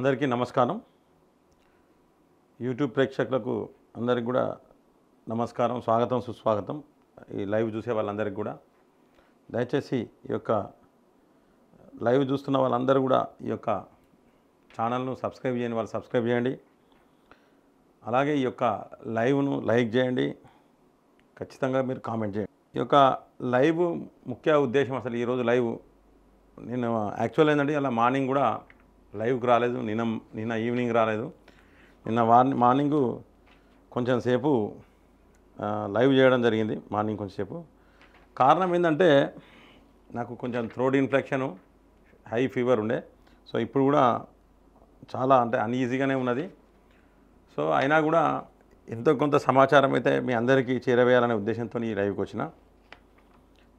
అందరికీ నమస్కారం. యూట్యూబ్ ప్రేక్షకులకు అందరికీ కూడా నమస్కారం, స్వాగతం, సుస్వాగతం. ఈ లైవ్ చూసే వాళ్ళందరికీ కూడా దయచేసి ఈ యొక్క లైవ్ చూస్తున్న వాళ్ళందరూ కూడా ఈ యొక్క ఛానల్ను సబ్స్క్రైబ్ చేయని వాళ్ళు సబ్స్క్రైబ్ చేయండి. అలాగే ఈ యొక్క లైవ్ను లైక్ చేయండి. ఖచ్చితంగా మీరు కామెంట్ చేయండి. ఈ యొక్క లైవ్ ముఖ్య ఉద్దేశం, అసలు ఈరోజు లైవ్ నేను యాక్చువల్ ఏంటంటే ఇలా మార్నింగ్ కూడా లైవ్కి రాలేదు, నిన్న ఈవినింగ్ రాలేదు. నిన్న మార్నింగు కొంచెం సేపు లైవ్ చేయడం జరిగింది. మార్నింగ్ కొంచెంసేపు కారణం ఏంటంటే నాకు కొంచెం థ్రోట్ ఇన్ఫెక్షను, హై ఫీవర్ ఉండే. సో ఇప్పుడు కూడా చాలా అంటే అన్ఈజీగానే ఉన్నది. సో అయినా కూడా ఎంతో కొంత సమాచారం అయితే మీ అందరికీ చేరవేయాలనే ఉద్దేశంతో ఈ లైవ్కి వచ్చిన.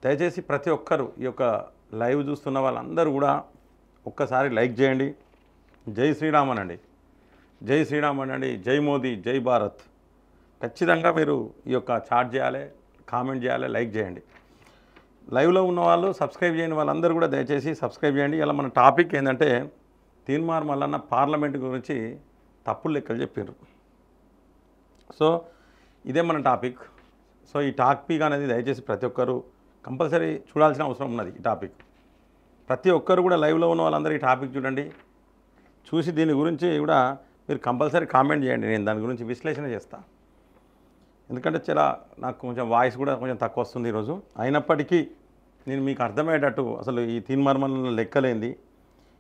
దయచేసి ప్రతి ఒక్కరు ఈ యొక్క లైవ్ చూస్తున్న వాళ్ళందరూ కూడా ఒక్కసారి లైక్ చేయండి. జై శ్రీరామ్ అనండి, జై శ్రీరామ్ అనండి, జై మోదీ, జై భారత్. ఖచ్చితంగా మీరు ఈ యొక్క చాట్ చేయాలి, కామెంట్ చేయాలి, లైక్ చేయండి. లైవ్లో ఉన్న వాళ్ళు సబ్స్క్రైబ్ చేయని వాళ్ళందరూ కూడా దయచేసి సబ్స్క్రైబ్ చేయండి. ఇలా మన టాపిక్ ఏంటంటే తీన్మార్ మల్లన్న పార్లమెంట్ గురించి తప్పులు లెక్కలు చెప్పారు. సో ఇదే మన టాపిక్. సో ఈ టాపిక్ అనేది దయచేసి ప్రతి ఒక్కరు కంపల్సరీ చూడాల్సిన అవసరం ఉన్నది. ఈ టాపిక్ ప్రతి ఒక్కరు కూడా లైవ్లో ఉన్న వాళ్ళందరూ ఈ టాపిక్ చూడండి, చూసి దీని గురించి కూడా మీరు కంపల్సరీ కామెంట్ చేయండి. నేను దాని గురించి విశ్లేషణ చేస్తాను. ఎందుకంటే చాలా నాకు కొంచెం వాయిస్ కూడా కొంచెం తక్కువ వస్తుంది ఈరోజు. అయినప్పటికీ నేను మీకు అర్థమయ్యేటట్టు అసలు ఈ తీన్మార్ మల్లన్న లెక్కలేంది,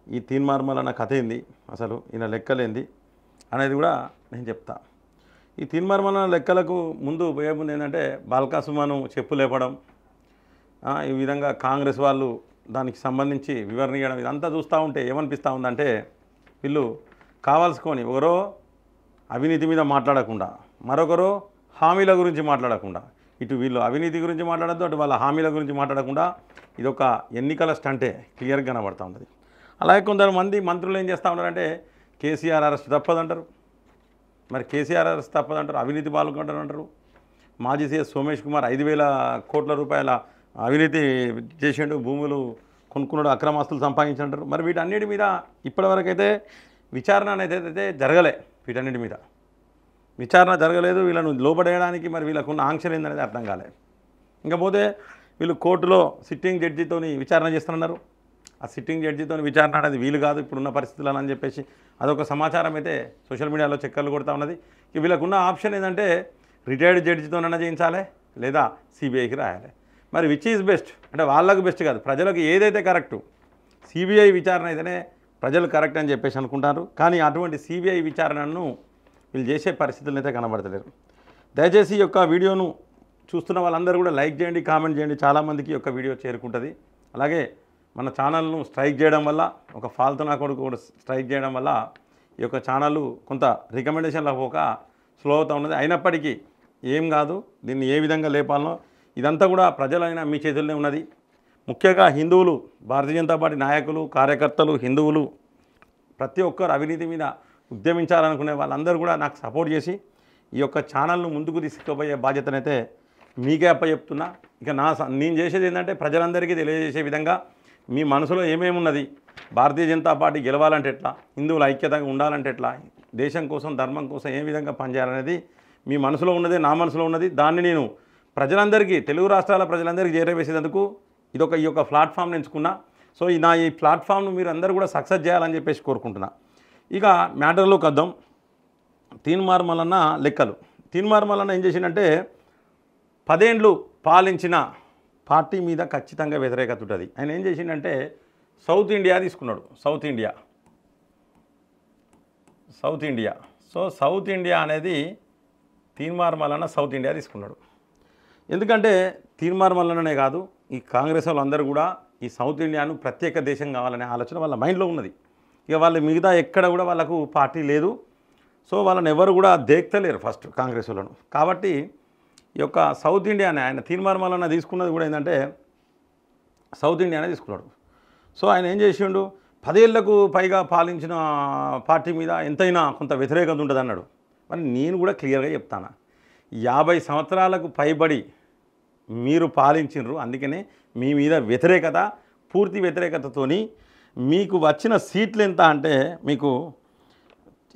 ఈ తీన్మార్ మల్లన్న కథ ఏంది, అసలు ఈయన లెక్కలేంది అనేది కూడా నేను చెప్తా. ఈ తీన్మార్ మల్లన్న లెక్కలకు ముందు పోయే ముందు ఏంటంటే బాల్కా సుమను చెప్పు లేపడం, ఈ విధంగా కాంగ్రెస్ వాళ్ళు దానికి సంబంధించి వివరణ ఇవ్వడం, ఇదంతా చూస్తూ ఉంటే ఏమనిపిస్తూ ఉందంటే వీళ్ళు కావాల్సుకొని ఒకరో అవినీతి మీద మాట్లాడకుండా, మరొకరు హామీల గురించి మాట్లాడకుండా, ఇటు వీళ్ళు అవినీతి గురించి మాట్లాడద్దు, అటు వాళ్ళ హామీల గురించి మాట్లాడకుండా ఇదొక ఎన్నికల స్టంటే క్లియర్గా కనబడుతూ ఉంటుంది. అలాగే కొంతమంది మంత్రులు ఏం చేస్తూ ఉన్నారంటే కేసీఆర్ అరెస్ట్ తప్పదంటారు. మరి కేసీఆర్ అరెస్ట్ తప్పదంటారు, అవినీతి పాల్గొంటారంటారు. మాజీ సీఎస్ సోమేష్ కుమార్ 5,000 కోట్ల రూపాయల అవినీతి చేసిండు, భూములు కొనుక్కున్నాడు, అక్రమాస్తులు సంపాదించారు. మరి వీటన్నిటి మీద ఇప్పటివరకు అయితే విచారణ అనేది అయితే జరగలే. వీటన్నిటి మీద విచారణ జరగలేదు. వీళ్ళను లోపడేయడానికి మరి వీళ్ళకున్న ఆంక్షలు ఏందనేది అర్థం కాలేదు. ఇంకపోతే వీళ్ళు కోర్టులో సిట్టింగ్ జడ్జితో విచారణ చేస్తున్నారు. ఆ సిట్టింగ్ జడ్జితో విచారణ అనేది వీలు కాదు ఇప్పుడున్న పరిస్థితులను అని చెప్పేసి అదొక సమాచారం అయితే సోషల్ మీడియాలో చక్కర్లు కొడుతూ ఉన్నది. వీళ్ళకున్న ఆప్షన్ ఏంటంటే రిటైర్డ్ జడ్జితోనైనా చేయించాలి, లేదా సిబిఐకి రాయాలి. మరి విచ్ ఈజ్ బెస్ట్ అంటే వాళ్ళకు బెస్ట్ కాదు, ప్రజలకు ఏదైతే కరెక్టు, సిబిఐ విచారణ అయితేనే ప్రజలు కరెక్ట్ అని చెప్పేసి అనుకుంటారు. కానీ అటువంటి సిబిఐ విచారణను వీళ్ళు చేసే పరిస్థితులను అయితే కనబడతలేరు. దయచేసి ఈ యొక్క వీడియోను చూస్తున్న వాళ్ళందరూ కూడా లైక్ చేయండి, కామెంట్ చేయండి. చాలామందికి ఈ యొక్క వీడియో చేరుకుంటుంది. అలాగే మన ఛానల్ను స్ట్రైక్ చేయడం వల్ల, ఒక ఫాల్తు నా కొడుకు కూడా స్ట్రైక్ చేయడం వల్ల ఈ యొక్క ఛానల్ కొంత రికమెండేషన్లో పోక స్లో అవుతూ ఉన్నది. అయినప్పటికీ ఏం కాదు, దీన్ని ఏ విధంగా లేపాలనో ఇదంతా కూడా ప్రజలైన మీ చేతుల్లోనే ఉన్నది. ముఖ్యంగా హిందువులు, భారతీయ జనతా పార్టీ నాయకులు, కార్యకర్తలు, హిందువులు ప్రతి ఒక్కరు అవినీతి మీద ఉద్యమించాలనుకునే వాళ్ళందరూ కూడా నాకు సపోర్ట్ చేసి ఈ యొక్క ఛానల్ను ముందుకు తీసుకుపోయే బాధ్యతనైతే మీకే అప్పచెప్తున్నా. ఇక నేను చేసేది ఏంటంటే ప్రజలందరికీ తెలియజేసే విధంగా మీ మనసులో ఏమేమి ఉన్నది, భారతీయ జనతా పార్టీ గెలవాలంటే ఎట్లా, హిందువులు ఐక్యతగా ఉండాలంటే ఎట్లా, దేశం కోసం, ధర్మం కోసం ఏ విధంగా పనిచేయాలనేది మీ మనసులో ఉన్నదే నా మనసులో ఉన్నది. దాన్ని నేను ప్రజలందరికీ, తెలుగు రాష్ట్రాల ప్రజలందరికీ చేరవేసేందుకు ఈ యొక్క ప్లాట్ఫామ్ని ఎంచుకున్నా. సో ఈ ప్లాట్ఫామ్ను మీరు అందరూ కూడా సక్సెస్ చేయాలని చెప్పేసి కోరుకుంటున్నా. ఇక మ్యాటర్లోకి వద్దాం. తీన్మార్ మల్లన్న లెక్కలు. తీన్మార్ మల్లన్న ఏం చేసిందంటే 10 ఏళ్ళు పాలించిన పార్టీ మీద ఖచ్చితంగా వ్యతిరేకత ఉంటుంది. ఆయన ఏం చేసిందంటే సౌత్ ఇండియా తీసుకున్నాడు. South India. So south India అనేది తీన్మార్ మల్లన్న సౌత్ ఇండియా తీసుకున్నాడు. ఎందుకంటే తీన్మార్ మల్లన్ననే కాదు, ఈ కాంగ్రెస్ వాళ్ళందరూ కూడా ఈ సౌత్ ఇండియాను ప్రత్యేక దేశం కావాలనే ఆలోచన వాళ్ళ మైండ్లో ఉన్నది. ఇక వాళ్ళు మిగతా ఎక్కడ కూడా వాళ్ళకు పార్టీ లేదు. సో వాళ్ళని ఎవరు కూడా దేక్తలేరు ఫస్ట్ కాంగ్రెస్ వాళ్ళను. కాబట్టి ఈ యొక్క సౌత్ ఇండియానే ఆయన తీన్మార్ మల్లన్న తీసుకున్నది కూడా ఏంటంటే సౌత్ ఇండియానే తీసుకున్నాడు. సో ఆయన ఏం చేసిండు, 10 ఏళ్లకు పైగా పాలించిన పార్టీ మీద ఎంతైనా కొంత వ్యతిరేకత ఉంటుంది అన్నాడు. మరి నేను కూడా క్లియర్గా చెప్తాను, 50 సంవత్సరాలకు పైబడి మీరు పాలించినరు, అందుకనే మీ మీద వ్యతిరేకత, పూర్తి వ్యతిరేకతతోని మీకు వచ్చిన సీట్లు ఎంత అంటే మీకు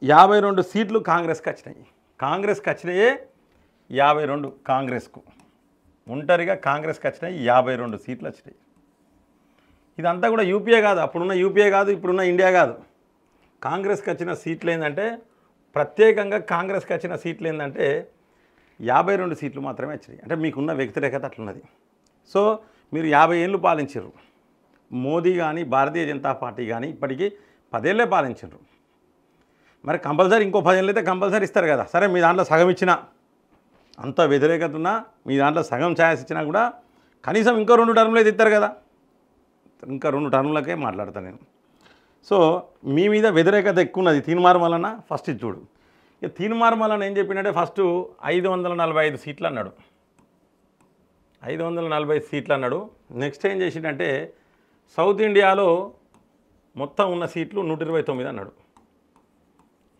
52 సీట్లు కాంగ్రెస్కి వచ్చినాయి. కాంగ్రెస్కి వచ్చినాయే 52 కాంగ్రెస్కు. ఒంటరిగా కాంగ్రెస్కి వచ్చినాయి 52 సీట్లు వచ్చినాయి. ఇదంతా కూడా యూపీఏ కాదు, అప్పుడున్న యూపీఏ కాదు, ఇప్పుడున్న ఇండియా కాదు. కాంగ్రెస్కి వచ్చిన సీట్లు ఏంటంటే, ప్రత్యేకంగా కాంగ్రెస్కి వచ్చిన సీట్లు ఏంటంటే 52 సీట్లు మాత్రమే వచ్చినాయి. అంటే మీకున్న వ్యతిరేకత అట్లున్నది. సో మీరు 50 ఏళ్ళు పాలించారు. మోదీ కానీ భారతీయ జనతా పార్టీ కానీ ఇప్పటికీ 10 ఏళ్ళే పాలించారు. మరి కంపల్సరీ ఇంకో 10 ఏళ్ళు అయితే కంపల్సరీ ఇస్తారు కదా. సరే మీ దాంట్లో సగం ఇచ్చినా, అంత వ్యతిరేకత ఉన్నా మీ దాంట్లో సగం ఛాయిస్ ఇచ్చినా కూడా కనీసం ఇంకో 2 టర్ములు అయితే ఇస్తారు కదా. ఇంకా 2 టర్ములకే మాట్లాడతాను నేను. సో మీ మీద వ్యతిరేకత ఎక్కువ ఉన్నది. తీన్మార్ మల్లన్న ఫస్ట్ ఇది చూడు. ఇక తీన్మార్ మల్లన్న ఏం చెప్పిందంటే ఫస్ట్ 545 సీట్లు అన్నాడు. 540 సీట్లు అన్నాడు. నెక్స్ట్ ఏం చేసిండంటే సౌత్ ఇండియాలో మొత్తం ఉన్న సీట్లు 129 అన్నాడు.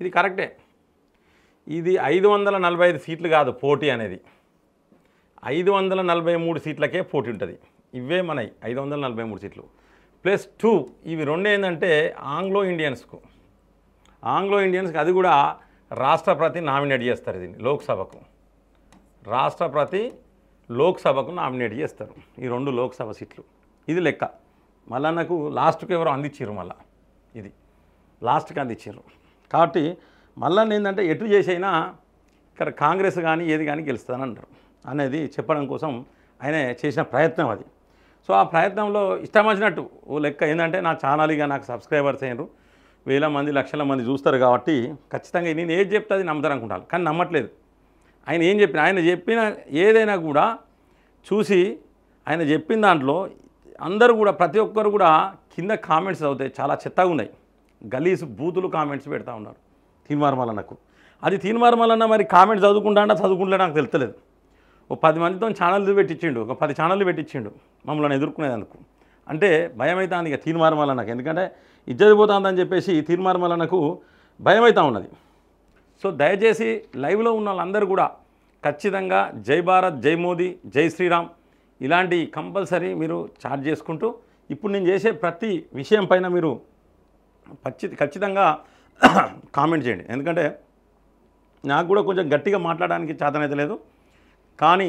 ఇది కరెక్టే. ఇది 545 సీట్లు కాదు పోటీ అనేది, 543 సీట్లకే పోటీ ఉంటుంది. ఇవే మనవి 543 సీట్లు +2. ఇవి రెండు ఏంటంటే ఆంగ్లో ఇండియన్స్కు అది కూడా రాష్ట్రపతి నామినేట్ చేస్తారు. దీన్ని లోక్సభకు, రాష్ట్రపతి లోక్సభకు నామినేట్ చేస్తారు. ఈ 2 లోక్సభ సీట్లు. ఇది లెక్క. మళ్ళీ నాకు లాస్ట్కి ఎవరో అందించారు, మళ్ళీ ఇది లాస్ట్కి అందించారు. కాబట్టి మళ్ళీ ఏంటంటే ఎటు చేసైనా ఇక్కడ కాంగ్రెస్ కానీ ఏది కానీ గెలుస్తుందంటారు అనేది చెప్పడం కోసం ఆయన చేసిన ప్రయత్నం అది. సో ఆ ప్రయత్నంలో ఇష్టం వచ్చినట్టు ఓ లెక్క ఏంటంటే నా ఛానల్గా నాకు సబ్స్క్రైబర్స్ అయ్యారు, వేల మంది లక్షల మంది చూస్తారు కాబట్టి ఖచ్చితంగా నేను ఏది చెప్తే అది నమ్ముతారు అనుకుంటాను. కానీ నమ్మట్లేదు. ఆయన ఏం చెప్పిన, ఆయన చెప్పిన ఏదైనా కూడా చూసి ఆయన చెప్పిన దాంట్లో అందరూ కూడా ప్రతి ఒక్కరు కూడా కింద కామెంట్స్ అవుతాయి, చాలా చెత్తగా ఉన్నాయి. గలీజ్ బూతులు కామెంట్స్ పెడతా ఉన్నారు తీన్మార్ మల్లన్నకు. అది తీన్మార్ మల్లన్న మరి కామెంట్స్ చదువుకుంటా నాకు తెలుస్తలేదు. ఓ 10 మందితో ఛానళ్ళు పెట్టించిండు, ఒక 10 ఛానళ్ళు పెట్టించిండు మమ్మల్ని ఎదుర్కొనేందుకు. అంటే భయం అవుతుంది ఇక తీన్మార్ మల్లన్నకు. ఎందుకంటే ఇజ్జత్ పోతుందని చెప్పేసి తీన్మార్ మల్లన్నకు భయం అవుతూ ఉన్నది. సో దయచేసి లైవ్లో ఉన్న వాళ్ళందరూ కూడా ఖచ్చితంగా జై భారత్, జై మోదీ, జై శ్రీరామ్ ఇలాంటి కంపల్సరీ మీరు చార్జ్ చేసుకుంటూ ఇప్పుడు నేను చేసే ప్రతి విషయం పైన మీరు ఖచ్చితంగా కామెంట్ చేయండి. ఎందుకంటే నాకు కూడా కొంచెం గట్టిగా మాట్లాడడానికి చేతనైతే లేదు, కానీ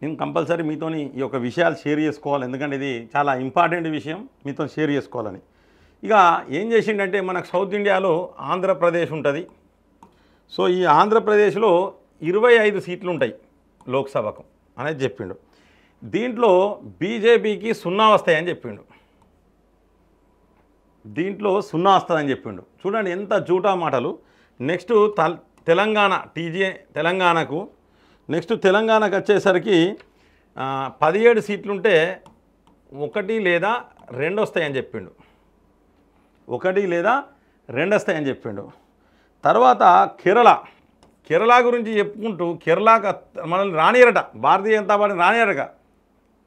నేను కంపల్సరీ మీతోని ఈ యొక్క విషయాలు షేర్ చేసుకోవాలి. ఎందుకంటే ఇది చాలా ఇంపార్టెంట్ విషయం, మీతో షేర్ చేసుకోవాలని. ఇక ఏం చేసిండంటే మనకు సౌత్ ఇండియాలో ఆంధ్రప్రదేశ్ ఉంటుంది. సో ఈ ఆంధ్రప్రదేశ్లో 25 సీట్లు ఉంటాయి లోక్సభకు అనేది చెప్పిండు. దీంట్లో బీజేపీకి 0 వస్తాయని చెప్పిండు. దీంట్లో 0 వస్తుందని చెప్పిండు. చూడండి ఎంత జూటా మాటలు. నెక్స్ట్ తెలంగాణ తెలంగాణకు నెక్స్ట్ తెలంగాణకు వచ్చేసరికి 17 సీట్లుంటే 1 లేదా 2 వస్తాయని చెప్పిండు. 1 లేదా 2 వస్తాయని చెప్పిండు. తర్వాత కేరళ గురించి చెప్పుకుంటూ కేరళకు మనల్ని రానియరట, భారతీయ జనతా పార్టీని రానియరక.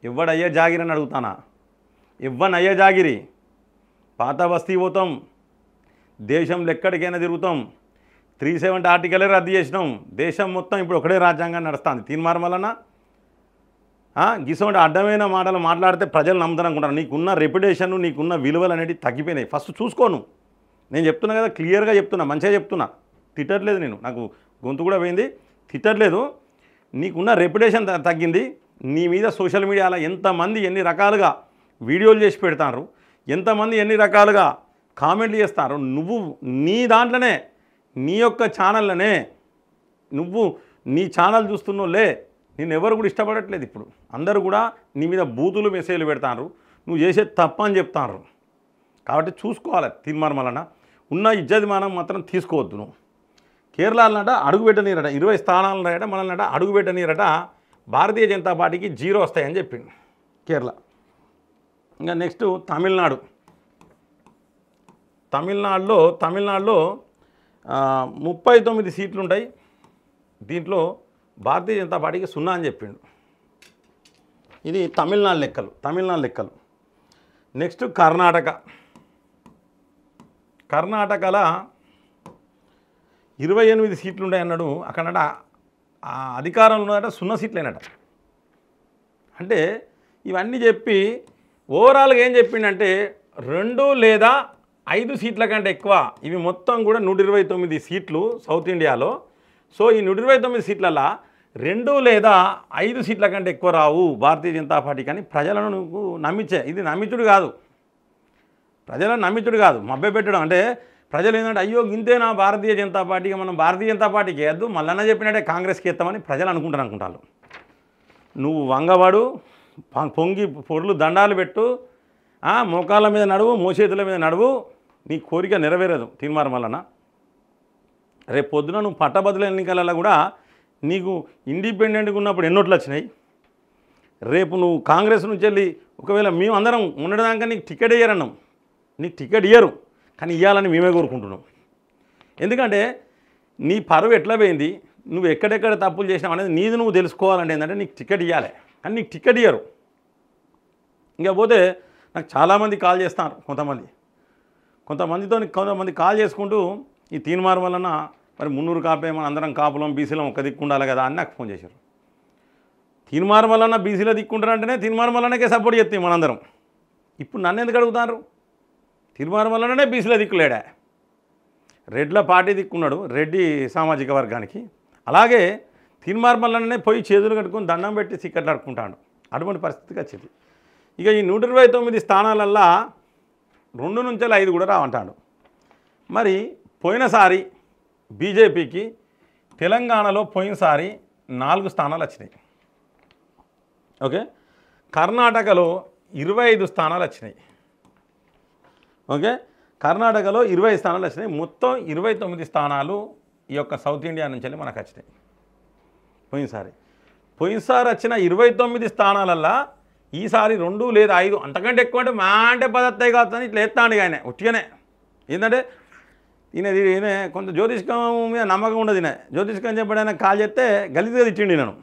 ఇవ్వడయ్యే జాగిరి అని అడుగుతానా? ఇవ్వనయ్యే జాగిరి. పాత బస్తీ పోతాం, దేశంలో ఎక్కడికైనా తిరుగుతాం, 370 ఆర్టికలే రద్దు చేసినాం, దేశం మొత్తం ఇప్పుడు ఒకటే రాజ్యాంగాన్ని నడుస్తుంది. తీన్మార్ మల్లన్న గిసోంటి అడ్డమైన మాటలు మాట్లాడితే ప్రజలు నమ్ముతారు అనుకుంటారు. నీకున్న రెప్యుటేషన్, నీకున్న విలువలు అనేవి తగ్గిపోయినాయి. ఫస్ట్ చూసుకోను. నేను చెప్తున్నా కదా, క్లియర్గా చెప్తున్నా, మంచిగా చెప్తున్నా, తిట్టట్లేదు. నేను నాకు గొంతు కూడా పోయింది, తిట్టట్లేదు. నీకున్న రెప్యుటేషన్ తగ్గింది. నీ మీద సోషల్ మీడియాలో ఎంతమంది ఎన్ని రకాలుగా వీడియోలు చేసి పెడతారు, ఎంతమంది ఎన్ని రకాలుగా కామెంట్లు చేస్తారు. నువ్వు నీ దాంట్లోనే, నీ యొక్క ఛానల్లోనే నువ్వు నీ ఛానల్ చూస్తున్నావులే, నేను ఎవరు కూడా ఇష్టపడట్లేదు. ఇప్పుడు అందరూ కూడా నీ మీద బూతులు మెసేజ్లు పెడతారు, నువ్వు చేసే తప్ప అని చెప్తారు. కాబట్టి చూసుకోవాలి. తీన్మార్ మల్లన్న ఉన్న ఇజ్జత్ మనం మాత్రం తీసుకోవద్దు. నువ్వు కేరళనట అడుగుపెట్టనీరట, 20 స్థానాలను రాయట, మనల్నట అడుగుపెట్టనీరట. భారతీయ జనతా పార్టీకి 0 వస్తాయని చెప్పింది కేరళ. ఇంకా నెక్స్ట్ తమిళనాడులో 39 సీట్లు ఉంటాయి. దీంట్లో భారతీయ జనతా పార్టీకి 0 అని చెప్పిండు. ఇది తమిళనాడు లెక్కలు. నెక్స్ట్ కర్ణాటకలో 28 సీట్లు ఉంటాయి అన్నాడు. అక్కడట అధికారంలో ఉన్నదట 0 సీట్లేనట. అంటే ఇవన్నీ చెప్పి ఓవరాల్గా ఏం చెప్పిండంటే 2 లేదా 5 సీట్ల కంటే ఎక్కువ, ఇవి మొత్తం కూడా 129 సీట్లు సౌత్ ఇండియాలో. సో ఈ 129 సీట్లలో 2 లేదా 5 సీట్ల కంటే ఎక్కువ రావు భారతీయ జనతా పార్టీ. కానీ ప్రజలను నువ్వు నమ్మించే, ఇది నమ్మించుడు కాదు, ప్రజలను నమ్మించుడు కాదు, మభ్యపెట్టడం. అంటే ప్రజలు ఏంటంటే అయ్యో ఇంతేనా భారతీయ జనతా పార్టీకి, మనం భారతీయ జనతా పార్టీకి వేయద్దు, మళ్ళన్న చెప్పినట్టే కాంగ్రెస్కి వేస్తామని ప్రజలు అనుకుంటారు. నువ్వు వంగవాడు, పొంగి పొర్లు దండాలు పెట్టు, మోకాళ్ళ మీద నడువు, మోచేతుల మీద నడువు, నీ కోరిక నెరవేరదు తీర్మానం వలన. రేపు పొద్దున నువ్వు పట్టభద్రుల ఎన్నికలలో కూడా నీకు ఇండిపెండెంట్గా ఉన్నప్పుడు ఎన్నోట్లు వచ్చినాయి. రేపు నువ్వు కాంగ్రెస్ నుంచి వెళ్ళి ఒకవేళ మేము అందరం ఉండడానికి నీకు టికెట్ ఇయ్యరన్నాం, నీకు టికెట్ ఇయ్యరు, కానీ ఇవ్వాలని మేమే కోరుకుంటున్నాం. ఎందుకంటే నీ పరువు ఎట్లా పోయింది, నువ్వు ఎక్కడెక్కడ తప్పులు చేసినావు అనేది నీది నువ్వు తెలుసుకోవాలంటే ఏంటంటే నీకు టికెట్ ఇవ్వాలి, కానీ నీకు టికెట్ ఇయ్యరు. ఇంకా పోతే నాకు చాలామంది కాల్ చేస్తున్నారు, కొంతమంది కాల్ చేసుకుంటూ ఈ తీర్మానం వలన మరి మున్నూరు కాపే మన అందరం కాపులం బీసీలో ఒక దిక్కు ఉండాలి కదా అని నాకు ఫోన్ చేశారు. తీర్మానం వలన బీసీలో దిక్కుంటారంటేనే తీర్మానం వల్లనే సపోర్ట్ చేస్తాం మనందరం. ఇప్పుడు నన్ను ఎందుకు అడుగుతున్నారు? తీర్మానం వల్లనే బీసీలో దిక్కులేడా, రెడ్ల పార్టీ దిక్కున్నాడు రెడ్డి సామాజిక వర్గానికి, అలాగే తీర్మానం వల్లనే పోయి చేతులు కట్టుకొని దండం పెట్టి సిక్కట్లు అడుక్కుంటాడు. అటువంటి పరిస్థితికి వచ్చింది. ఇక ఈ 129 స్థానాలల్లో 2 నుంచి 5 కూడా రావంటాడు. మరి పోయినసారి బీజేపీకి తెలంగాణలో పోయినసారి 4 స్థానాలు వచ్చినాయి. ఓకే, కర్ణాటకలో 25 స్థానాలు వచ్చినాయి. ఓకే, కర్ణాటకలో 20 స్థానాలు వచ్చినాయి. మొత్తం 29 స్థానాలు ఈ యొక్క సౌత్ ఇండియా నుంచి వెళ్ళి మనకు వచ్చినాయి. పోయినసారి వచ్చిన 29 స్థానాలల్లో ఈసారి 2 లేదా 5 అంతకంటే ఎక్కువ అంటే మా అంటే 10 వస్తాయి కావచ్చని ఇట్లా ఎత్తాడు ఆయన ఉట్టిగానే. ఏంటంటే ఈయన కొంత జ్యోతిష్కం మీద నమ్మకం ఉండదు. ఈయన జ్యోతిష్కం చెప్పడానికి కాల్ చేస్తే గలీజ్గా తిట్టిండి నేను.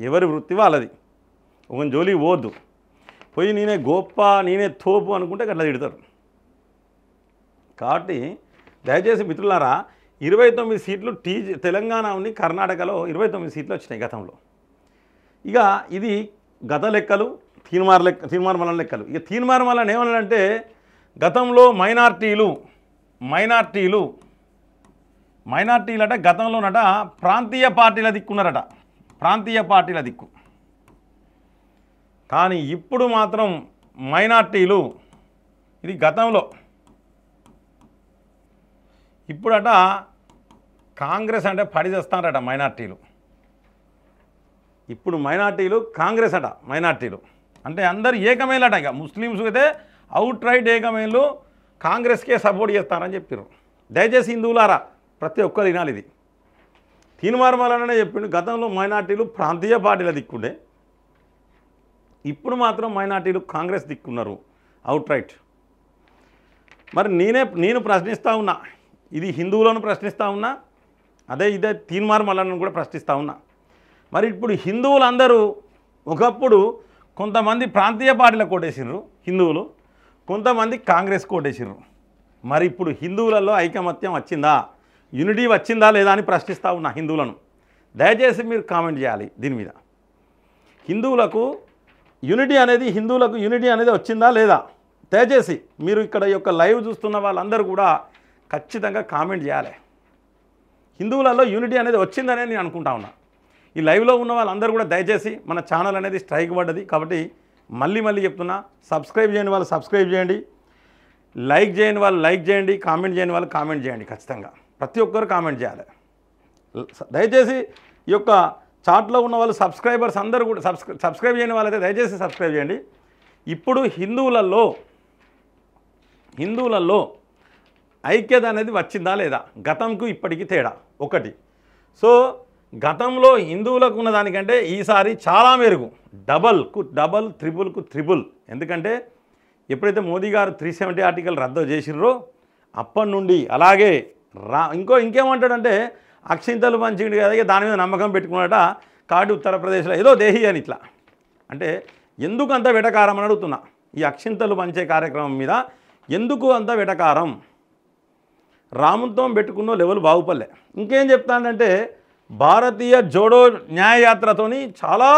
ఎవరి వృత్తి వాళ్ళది, ఒక జోలికి పోవద్దు. పోయి నేనే గొప్ప నేనే తోపు అనుకుంటే అట్లా తిడతారు. కాబట్టి దయచేసి మిత్రులారా 29 సీట్లు తెలంగాణ ఉంది, కర్ణాటకలో 29 సీట్లు వచ్చినాయి గతంలో. ఇక ఇది గత లెక్కలు, తీర్మానం వలన లెక్కలు. ఇక తీర్మానం వలన ఏమన్నాడంటే గతంలో మైనార్టీలు అట గతంలోనట ప్రాంతీయ పార్టీల దిక్కున్నారట, ప్రాంతీయ పార్టీల దిక్కు. కానీ ఇప్పుడు మాత్రం మైనార్టీలు ఇది గతంలో, ఇప్పుడట కాంగ్రెస్ అంటే పడిచేస్తారట మైనార్టీలు. ఇప్పుడు మైనార్టీలు కాంగ్రెస్ అట, మైనార్టీలు అంటే అందరు ఏకమేలట. ఇక ముస్లిమ్స్ అయితే అవుట్ రైట్ ఏకమేలు కాంగ్రెస్కే సపోర్ట్ చేస్తారని చెప్పారు. దయచేసి హిందువులారా ప్రతి ఒక్కరు వినాలి, ఇది తీర్మానం వలననే చెప్పిండు. గతంలో మైనార్టీలు ప్రాంతీయ పార్టీల దిక్కుండే, ఇప్పుడు మాత్రం మైనార్టీలు కాంగ్రెస్ దిక్కున్నారు అవుట్ రైట్. మరి నేను ప్రశ్నిస్తూ ఉన్నా, ఇది హిందువులను ప్రశ్నిస్తూ ఉన్నా, ఇదే తీర్మానం వలన కూడా ప్రశ్నిస్తూ ఉన్నా. మరి ఇప్పుడు హిందువులందరూ ఒకప్పుడు కొంతమంది ప్రాంతీయ పార్టీలకు కోటేసిర్రు హిందువులు, కొంతమంది కాంగ్రెస్ కోటేసిర్రు. మరి ఇప్పుడు హిందువులలో ఐకమత్యం వచ్చిందా, యూనిటీ వచ్చిందా లేదా అని ప్రశ్నిస్తూ ఉన్నా హిందువులను. దయచేసి మీరు కామెంట్ చేయాలి దీని మీద. హిందువులకు యూనిటీ అనేది వచ్చిందా లేదా? దయచేసి మీరు ఇక్కడ యొక్క లైవ్ చూస్తున్న వాళ్ళందరూ కూడా ఖచ్చితంగా కామెంట్ చేయాలి. హిందువులలో యూనిటీ అనేది వచ్చిందనే నేను అనుకుంటా ఉన్నా. ఈ లైవ్లో ఉన్న వాళ్ళందరూ కూడా దయచేసి మన ఛానల్ అనేది స్ట్రైక్ పడ్డది కాబట్టి మళ్ళీ చెప్తున్నా, సబ్స్క్రైబ్ చేయని వాళ్ళు సబ్స్క్రైబ్ చేయండి, లైక్ చేయని వాళ్ళు లైక్ చేయండి, కామెంట్ చేయని వాళ్ళు కామెంట్ చేయండి. ఖచ్చితంగా ప్రతి ఒక్కరు కామెంట్ చేయాలి. దయచేసి ఈ యొక్క చాట్లో ఉన్న వాళ్ళు సబ్స్క్రైబర్స్ అందరూ కూడా సబ్స్క్రైబ్ చేయని వాళ్ళైతే దయచేసి సబ్స్క్రైబ్ చేయండి. ఇప్పుడు హిందువులలో ఐక్యత అనేది వచ్చిందా లేదా, గతంకు ఇప్పటికీ తేడా ఒకటి. సో గతంలో హిందువులకు ఉన్న దానికంటే ఈసారి చాలా మెరుగు, డబల్ త్రిబుల్. ఎందుకంటే ఎప్పుడైతే మోదీ గారు 370 ఆర్టికల్ రద్దు చేసిర్రో అప్పటి నుండి అలాగే ఇంకేమంటాడంటే అక్షింతలు పంచిండు కదా, దాని మీద నమ్మకం పెట్టుకున్నాడట. కాబట్టి ఉత్తరప్రదేశ్లో ఏదో దేహి అని ఇట్లా అంటే ఎందుకు అంత వెటకారం అని అడుగుతున్నా. ఈ అక్షింతలు పంచే కార్యక్రమం మీద ఎందుకు అంత వెటకారం? రాముతో పెట్టుకున్న లెవెల్ బాగుపడలే. ఇంకేం చెప్తానంటే భారతీయ జోడో న్యాయయాత్రతోని చాలా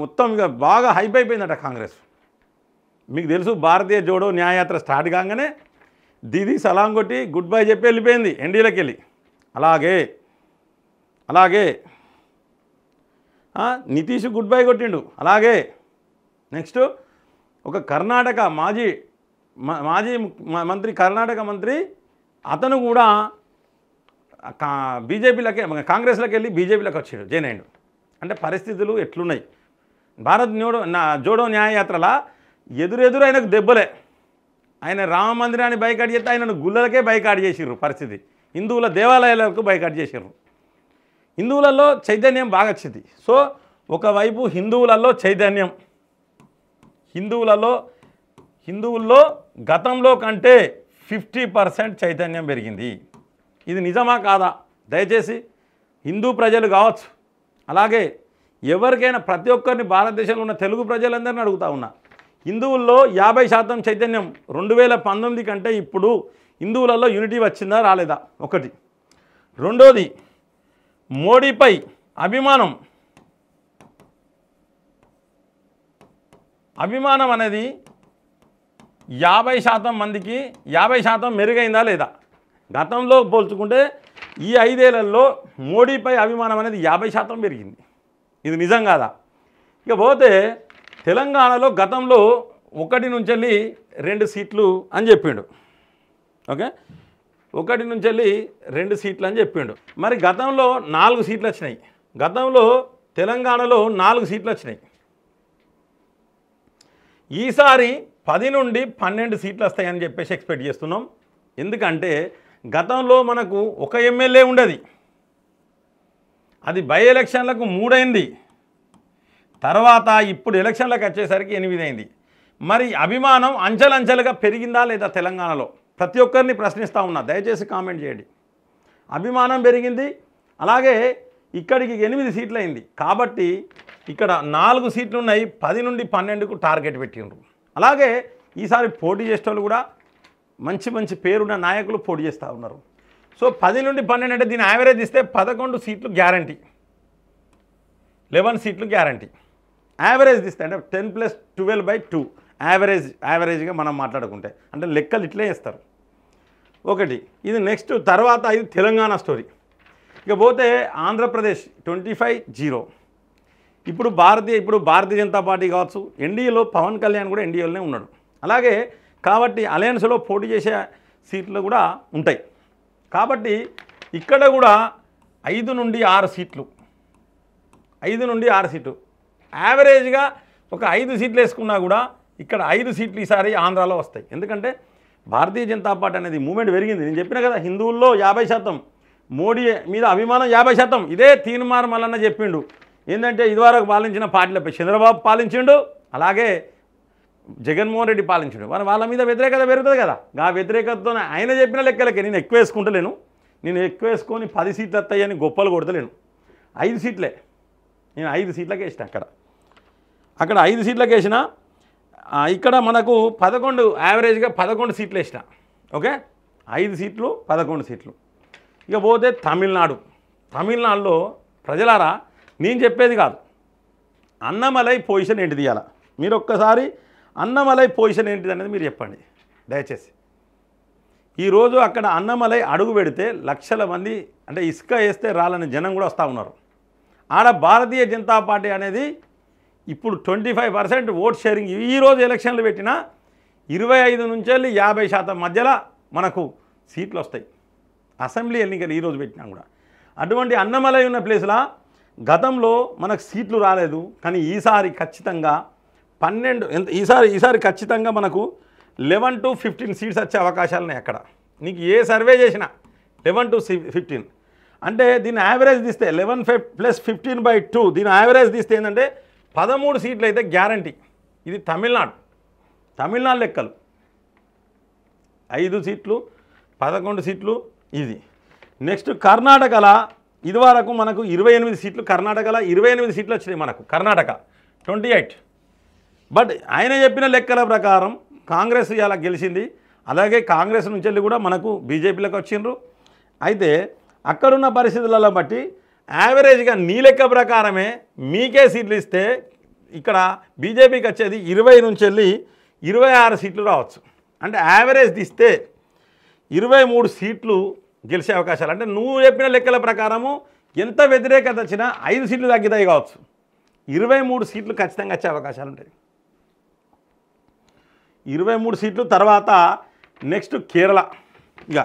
మొత్తం ఇక బాగా హైప్ అయిపోయిందట కాంగ్రెస్. మీకు తెలుసు భారతీయ జోడో న్యాయయాత్ర స్టార్ట్ కాగానే దీది సలాం కొట్టి గుడ్ బై చెప్పి వెళ్ళిపోయింది ఎన్డీలోకి వెళ్ళి. అలాగే నితీష్ గుడ్ బై కొట్టిండు. అలాగే నెక్స్ట్ ఒక కర్ణాటక మాజీ మంత్రి, కర్ణాటక మంత్రి, అతను కూడా బీజేపీలోకి కాంగ్రెస్లోకి వెళ్ళి బీజేపీలోకి వచ్చాడు, జాయిన్ అయ్యాడు. అంటే పరిస్థితులు ఎట్లున్నాయి. భారత్ జోడో న్యాయయాత్రల ఎదురెదురు ఆయనకు దెబ్బలే. ఆయన రామ మందిరాన్ని బైకాట్ చేస్తే ఆయనను గుళ్ళలకే బైకాట్ చేసిర్రు. పరిస్థితి హిందువుల దేవాలయాలకు బైకాట్ చేసిర్రు. హిందువులలో చైతన్యం బాగా వచ్చింది. సో ఒకవైపు హిందువులలో చైతన్యం, హిందువుల్లో గతంలో కంటే 50% చైతన్యం పెరిగింది. ఇది నిజమా కాదా? దయచేసి హిందూ ప్రజలు కావచ్చు, అలాగే ఎవరికైనా ప్రతి ఒక్కరిని భారతదేశంలో ఉన్న తెలుగు ప్రజలందరినీ అడుగుతా ఉన్నా, హిందువుల్లో 50% చైతన్యం 2019 కంటే ఇప్పుడు హిందువులలో యూనిటీ వచ్చిందా రాలేదా? ఒకటి. రెండోది, మోడీపై అభిమానం అనేది 50% మందికి 50% మెరుగైందా లేదా? గతంలో పోల్చుకుంటే ఈ 5 ఏళ్లలో మోడీపై అభిమానం అనేది 50% పెరిగింది. ఇది నిజం కాదా? ఇక పోతే తెలంగాణలో గతంలో 1 నుంచి వెళ్ళి 2 సీట్లు అని చెప్పిండు. ఓకే, 1 నుంచి వెళ్ళి 2 సీట్లు అని చెప్పిండు. మరి గతంలో 4 సీట్లు వచ్చినాయి. గతంలో తెలంగాణలో 4 సీట్లు వచ్చినాయి. ఈసారి 10 నుండి 12 సీట్లు వస్తాయని చెప్పేసి ఎక్స్పెక్ట్ చేస్తున్నాం. ఎందుకంటే గతంలో మనకు 1 ఎమ్మెల్యే ఉండేది, అది బై ఎలక్షన్లకు 3 అయింది. తర్వాత ఇప్పుడు ఎలక్షన్లకు వచ్చేసరికి 8 అయింది. మరి అభిమానం అంచెలంచెలుగా పెరిగిందా లేదా తెలంగాణలో? ప్రతి ఒక్కరిని ప్రశ్నిస్తూ ఉన్నా, దయచేసి కామెంట్ చేయండి. అభిమానం పెరిగింది, అలాగే ఇక్కడికి 8 సీట్లు అయింది. కాబట్టి ఇక్కడ 4 సీట్లు ఉన్నాయి, 10 నుండి 12కు టార్గెట్ పెట్టిండ్రు. అలాగే ఈసారి పోటీ చేసేవాళ్ళు కూడా మంచి పేరున్న నాయకులు పోటీ చేస్తూ ఉన్నారు. సో 10 నుండి 12 అంటే దీని యావరేజ్ ఇస్తే 11 సీట్లు గ్యారంటీ, 11 సీట్లు గ్యారంటీ. యావరేజ్ తీస్తే అంటే 10+12/2 యావరేజ్గా మనం మాట్లాడుకుంటే, అంటే లెక్కలు ఇట్లే వేస్తారు. ఒకటి ఇది. నెక్స్ట్ తర్వాత ఇది తెలంగాణ స్టోరీ. ఇక పోతే ఆంధ్రప్రదేశ్ 25-0. ఇప్పుడు భారతీయ జనతా పార్టీ కావచ్చు, ఎన్డీఏలో పవన్ కళ్యాణ్ కూడా ఎన్డీఏలోనే ఉన్నాడు. అలాగే కాబట్టి అలయన్స్లో పోటీ చేసే సీట్లు కూడా ఉంటాయి. కాబట్టి ఇక్కడ కూడా 5 నుండి 6 సీట్లు, 5 నుండి 6 సీట్లు యావరేజ్గా ఒక 5 సీట్లు వేసుకున్నా కూడా ఇక్కడ 5 సీట్లు ఈసారి ఆంధ్రాలో వస్తాయి. ఎందుకంటే భారతీయ జనతా పార్టీ అనేది మూమెంట్ పెరిగింది. నేను చెప్పిన కదా, హిందువుల్లో 50%, మోడీ మీద అభిమానం 50%. ఇదే తీన్మార్ మల్లన్న చెప్పిండు. ఏంటంటే ఇదివరకు పాలించిన పార్టీలపై చంద్రబాబు పాలించిండు, అలాగే జగన్మోహన్ రెడ్డి పాలించిండు. వాళ్ళ మీద వ్యతిరేకత పెరుగుతుంది కదా. ఆ వ్యతిరేకతతో ఆయన చెప్పిన లెక్కలకే నేను ఎక్కువ వేసుకుంటలేను. నేను ఎక్కువ వేసుకొని 10 సీట్లు వస్తాయని గొప్పలు కొడతలేను. 5 సీట్లే, నేను 5 సీట్లకి వేసిన. అక్కడ 5 సీట్లకి వేసిన. ఇక్కడ మనకు 11 యావరేజ్గా 11 సీట్లు వేసిన. ఓకే, 5 సీట్లు 11 సీట్లు. ఇక పోతే తమిళనాడులో ప్రజలారా, నేను చెప్పేది కాదు, అన్నమలై పొజిషన్ ఏంటి తీయాలా? మీరు ఒక్కసారి అన్నమలై పొజిషన్ ఏంటిది అనేది మీరు చెప్పండి దయచేసి. ఈరోజు అక్కడ అన్నమలై అడుగు పెడితే లక్షల మంది, అంటే ఇసుక వేస్తే రాలని జనం కూడా వస్తూ ఉన్నారు. ఆడ భారతీయ జనతా పార్టీ అనేది ఇప్పుడు 25% ఓట్ షేరింగ్. ఈరోజు ఎలక్షన్లు పెట్టినా 25 నుంచి 50% మధ్యలో మనకు సీట్లు వస్తాయి. అసెంబ్లీ ఎన్నికలు ఈరోజు పెట్టినా కూడా. అటువంటి అన్నమలై ఉన్న ప్లేస్లో గతంలో మనకు సీట్లు రాలేదు, కానీ ఈసారి ఖచ్చితంగా 12, ఈసారి ఖచ్చితంగా మనకు 11 to 15 సీట్స్ వచ్చే అవకాశాలు ఉన్నాయి. అక్కడ నీకు ఏ సర్వే చేసినా 11 to 15 అంటే దీని యావరేజ్ తీస్తే 11+15/2 దీని యావరేజ్ తీస్తే ఏంటంటే 13 సీట్లు అయితే గ్యారంటీ. ఇది తమిళనాడు లెక్కలు. 5 సీట్లు 11 సీట్లు ఇది. నెక్స్ట్ కర్ణాటకలో ఇదివరకు మనకు 28 సీట్లు, కర్ణాటకలో 28 సీట్లు వచ్చినాయి మనకు. కర్ణాటక 28. బట్ ఆయన చెప్పిన లెక్కల ప్రకారం కాంగ్రెస్ ఇలా గెలిచింది. అలాగే కాంగ్రెస్ నుంచి వెళ్ళి కూడా మనకు బీజేపీలోకి వచ్చిండ్రు. అయితే అక్కడున్న పరిస్థితులలో బట్టి యావరేజ్గా నీ లెక్క ప్రకారమే మీకే సీట్లు ఇస్తే ఇక్కడ బీజేపీకి వచ్చేది 20 నుంచి వెళ్ళి 26 సీట్లు రావచ్చు. అంటే యావరేజ్ తీస్తే 23 సీట్లు గెలిచే అవకాశాలు. అంటే నువ్వు చెప్పిన లెక్కల ప్రకారము ఎంత వ్యతిరేకత వచ్చినా 5 సీట్లు తగ్గుతాయి కావచ్చు. 23 సీట్లు ఖచ్చితంగా వచ్చే అవకాశాలు ఉంటాయి. 23 సీట్లు. తర్వాత నెక్స్ట్ కేరళ. ఇక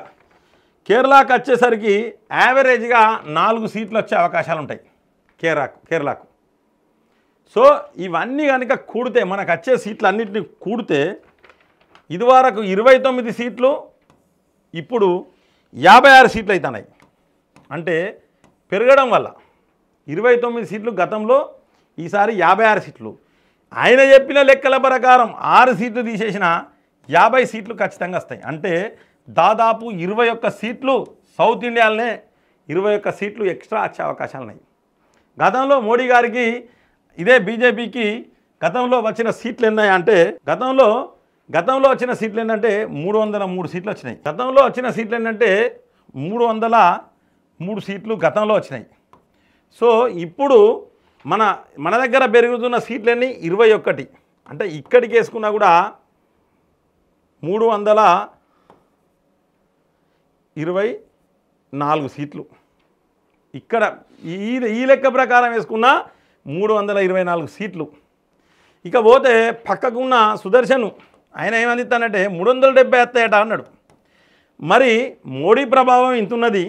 కేరళకు వచ్చేసరికి యావరేజ్గా 4 సీట్లు వచ్చే అవకాశాలు ఉంటాయి కేరళకు. సో ఇవన్నీ కనుక కూడితే మనకు వచ్చే సీట్లు అన్నింటినీ కూడితే ఇదివరకు 29 సీట్లు ఇప్పుడు 56 సీట్లు అవుతున్నాయి. అంటే పెరగడం వల్ల 29 సీట్లు గతంలో, ఈసారి 56 సీట్లు. ఆయన చెప్పిన లెక్కల ప్రకారం 6 సీట్లు తీసేసిన 50 సీట్లు ఖచ్చితంగా వస్తాయి. అంటే దాదాపు 21 సీట్లు సౌత్ ఇండియాలోనే 21 సీట్లు ఎక్స్ట్రా వచ్చే అవకాశాలు ఉన్నాయి. గతంలో మోడీ గారికి ఇదే బీజేపీకి గతంలో వచ్చిన సీట్లు ఎన్నాయంటే గతంలో వచ్చిన సీట్లు ఏంటంటే 303 సీట్లు వచ్చినాయి. గతంలో వచ్చిన సీట్లు ఏంటంటే 303 సీట్లు గతంలో వచ్చినాయి. సో ఇప్పుడు మన దగ్గర పెరుగుతున్న సీట్లన్నీ 21. అంటే ఇక్కడికి వేసుకున్నా కూడా 324 సీట్లు. ఇక్కడ ఈ లెక్క ప్రకారం వేసుకున్న 324 సీట్లు. ఇక పోతే పక్కకున్న సుదర్శన్ ఆయన ఏమందిస్తానంటే 370 వస్తాయట అన్నాడు. మరి మోడీ ప్రభావం ఇంతున్నది.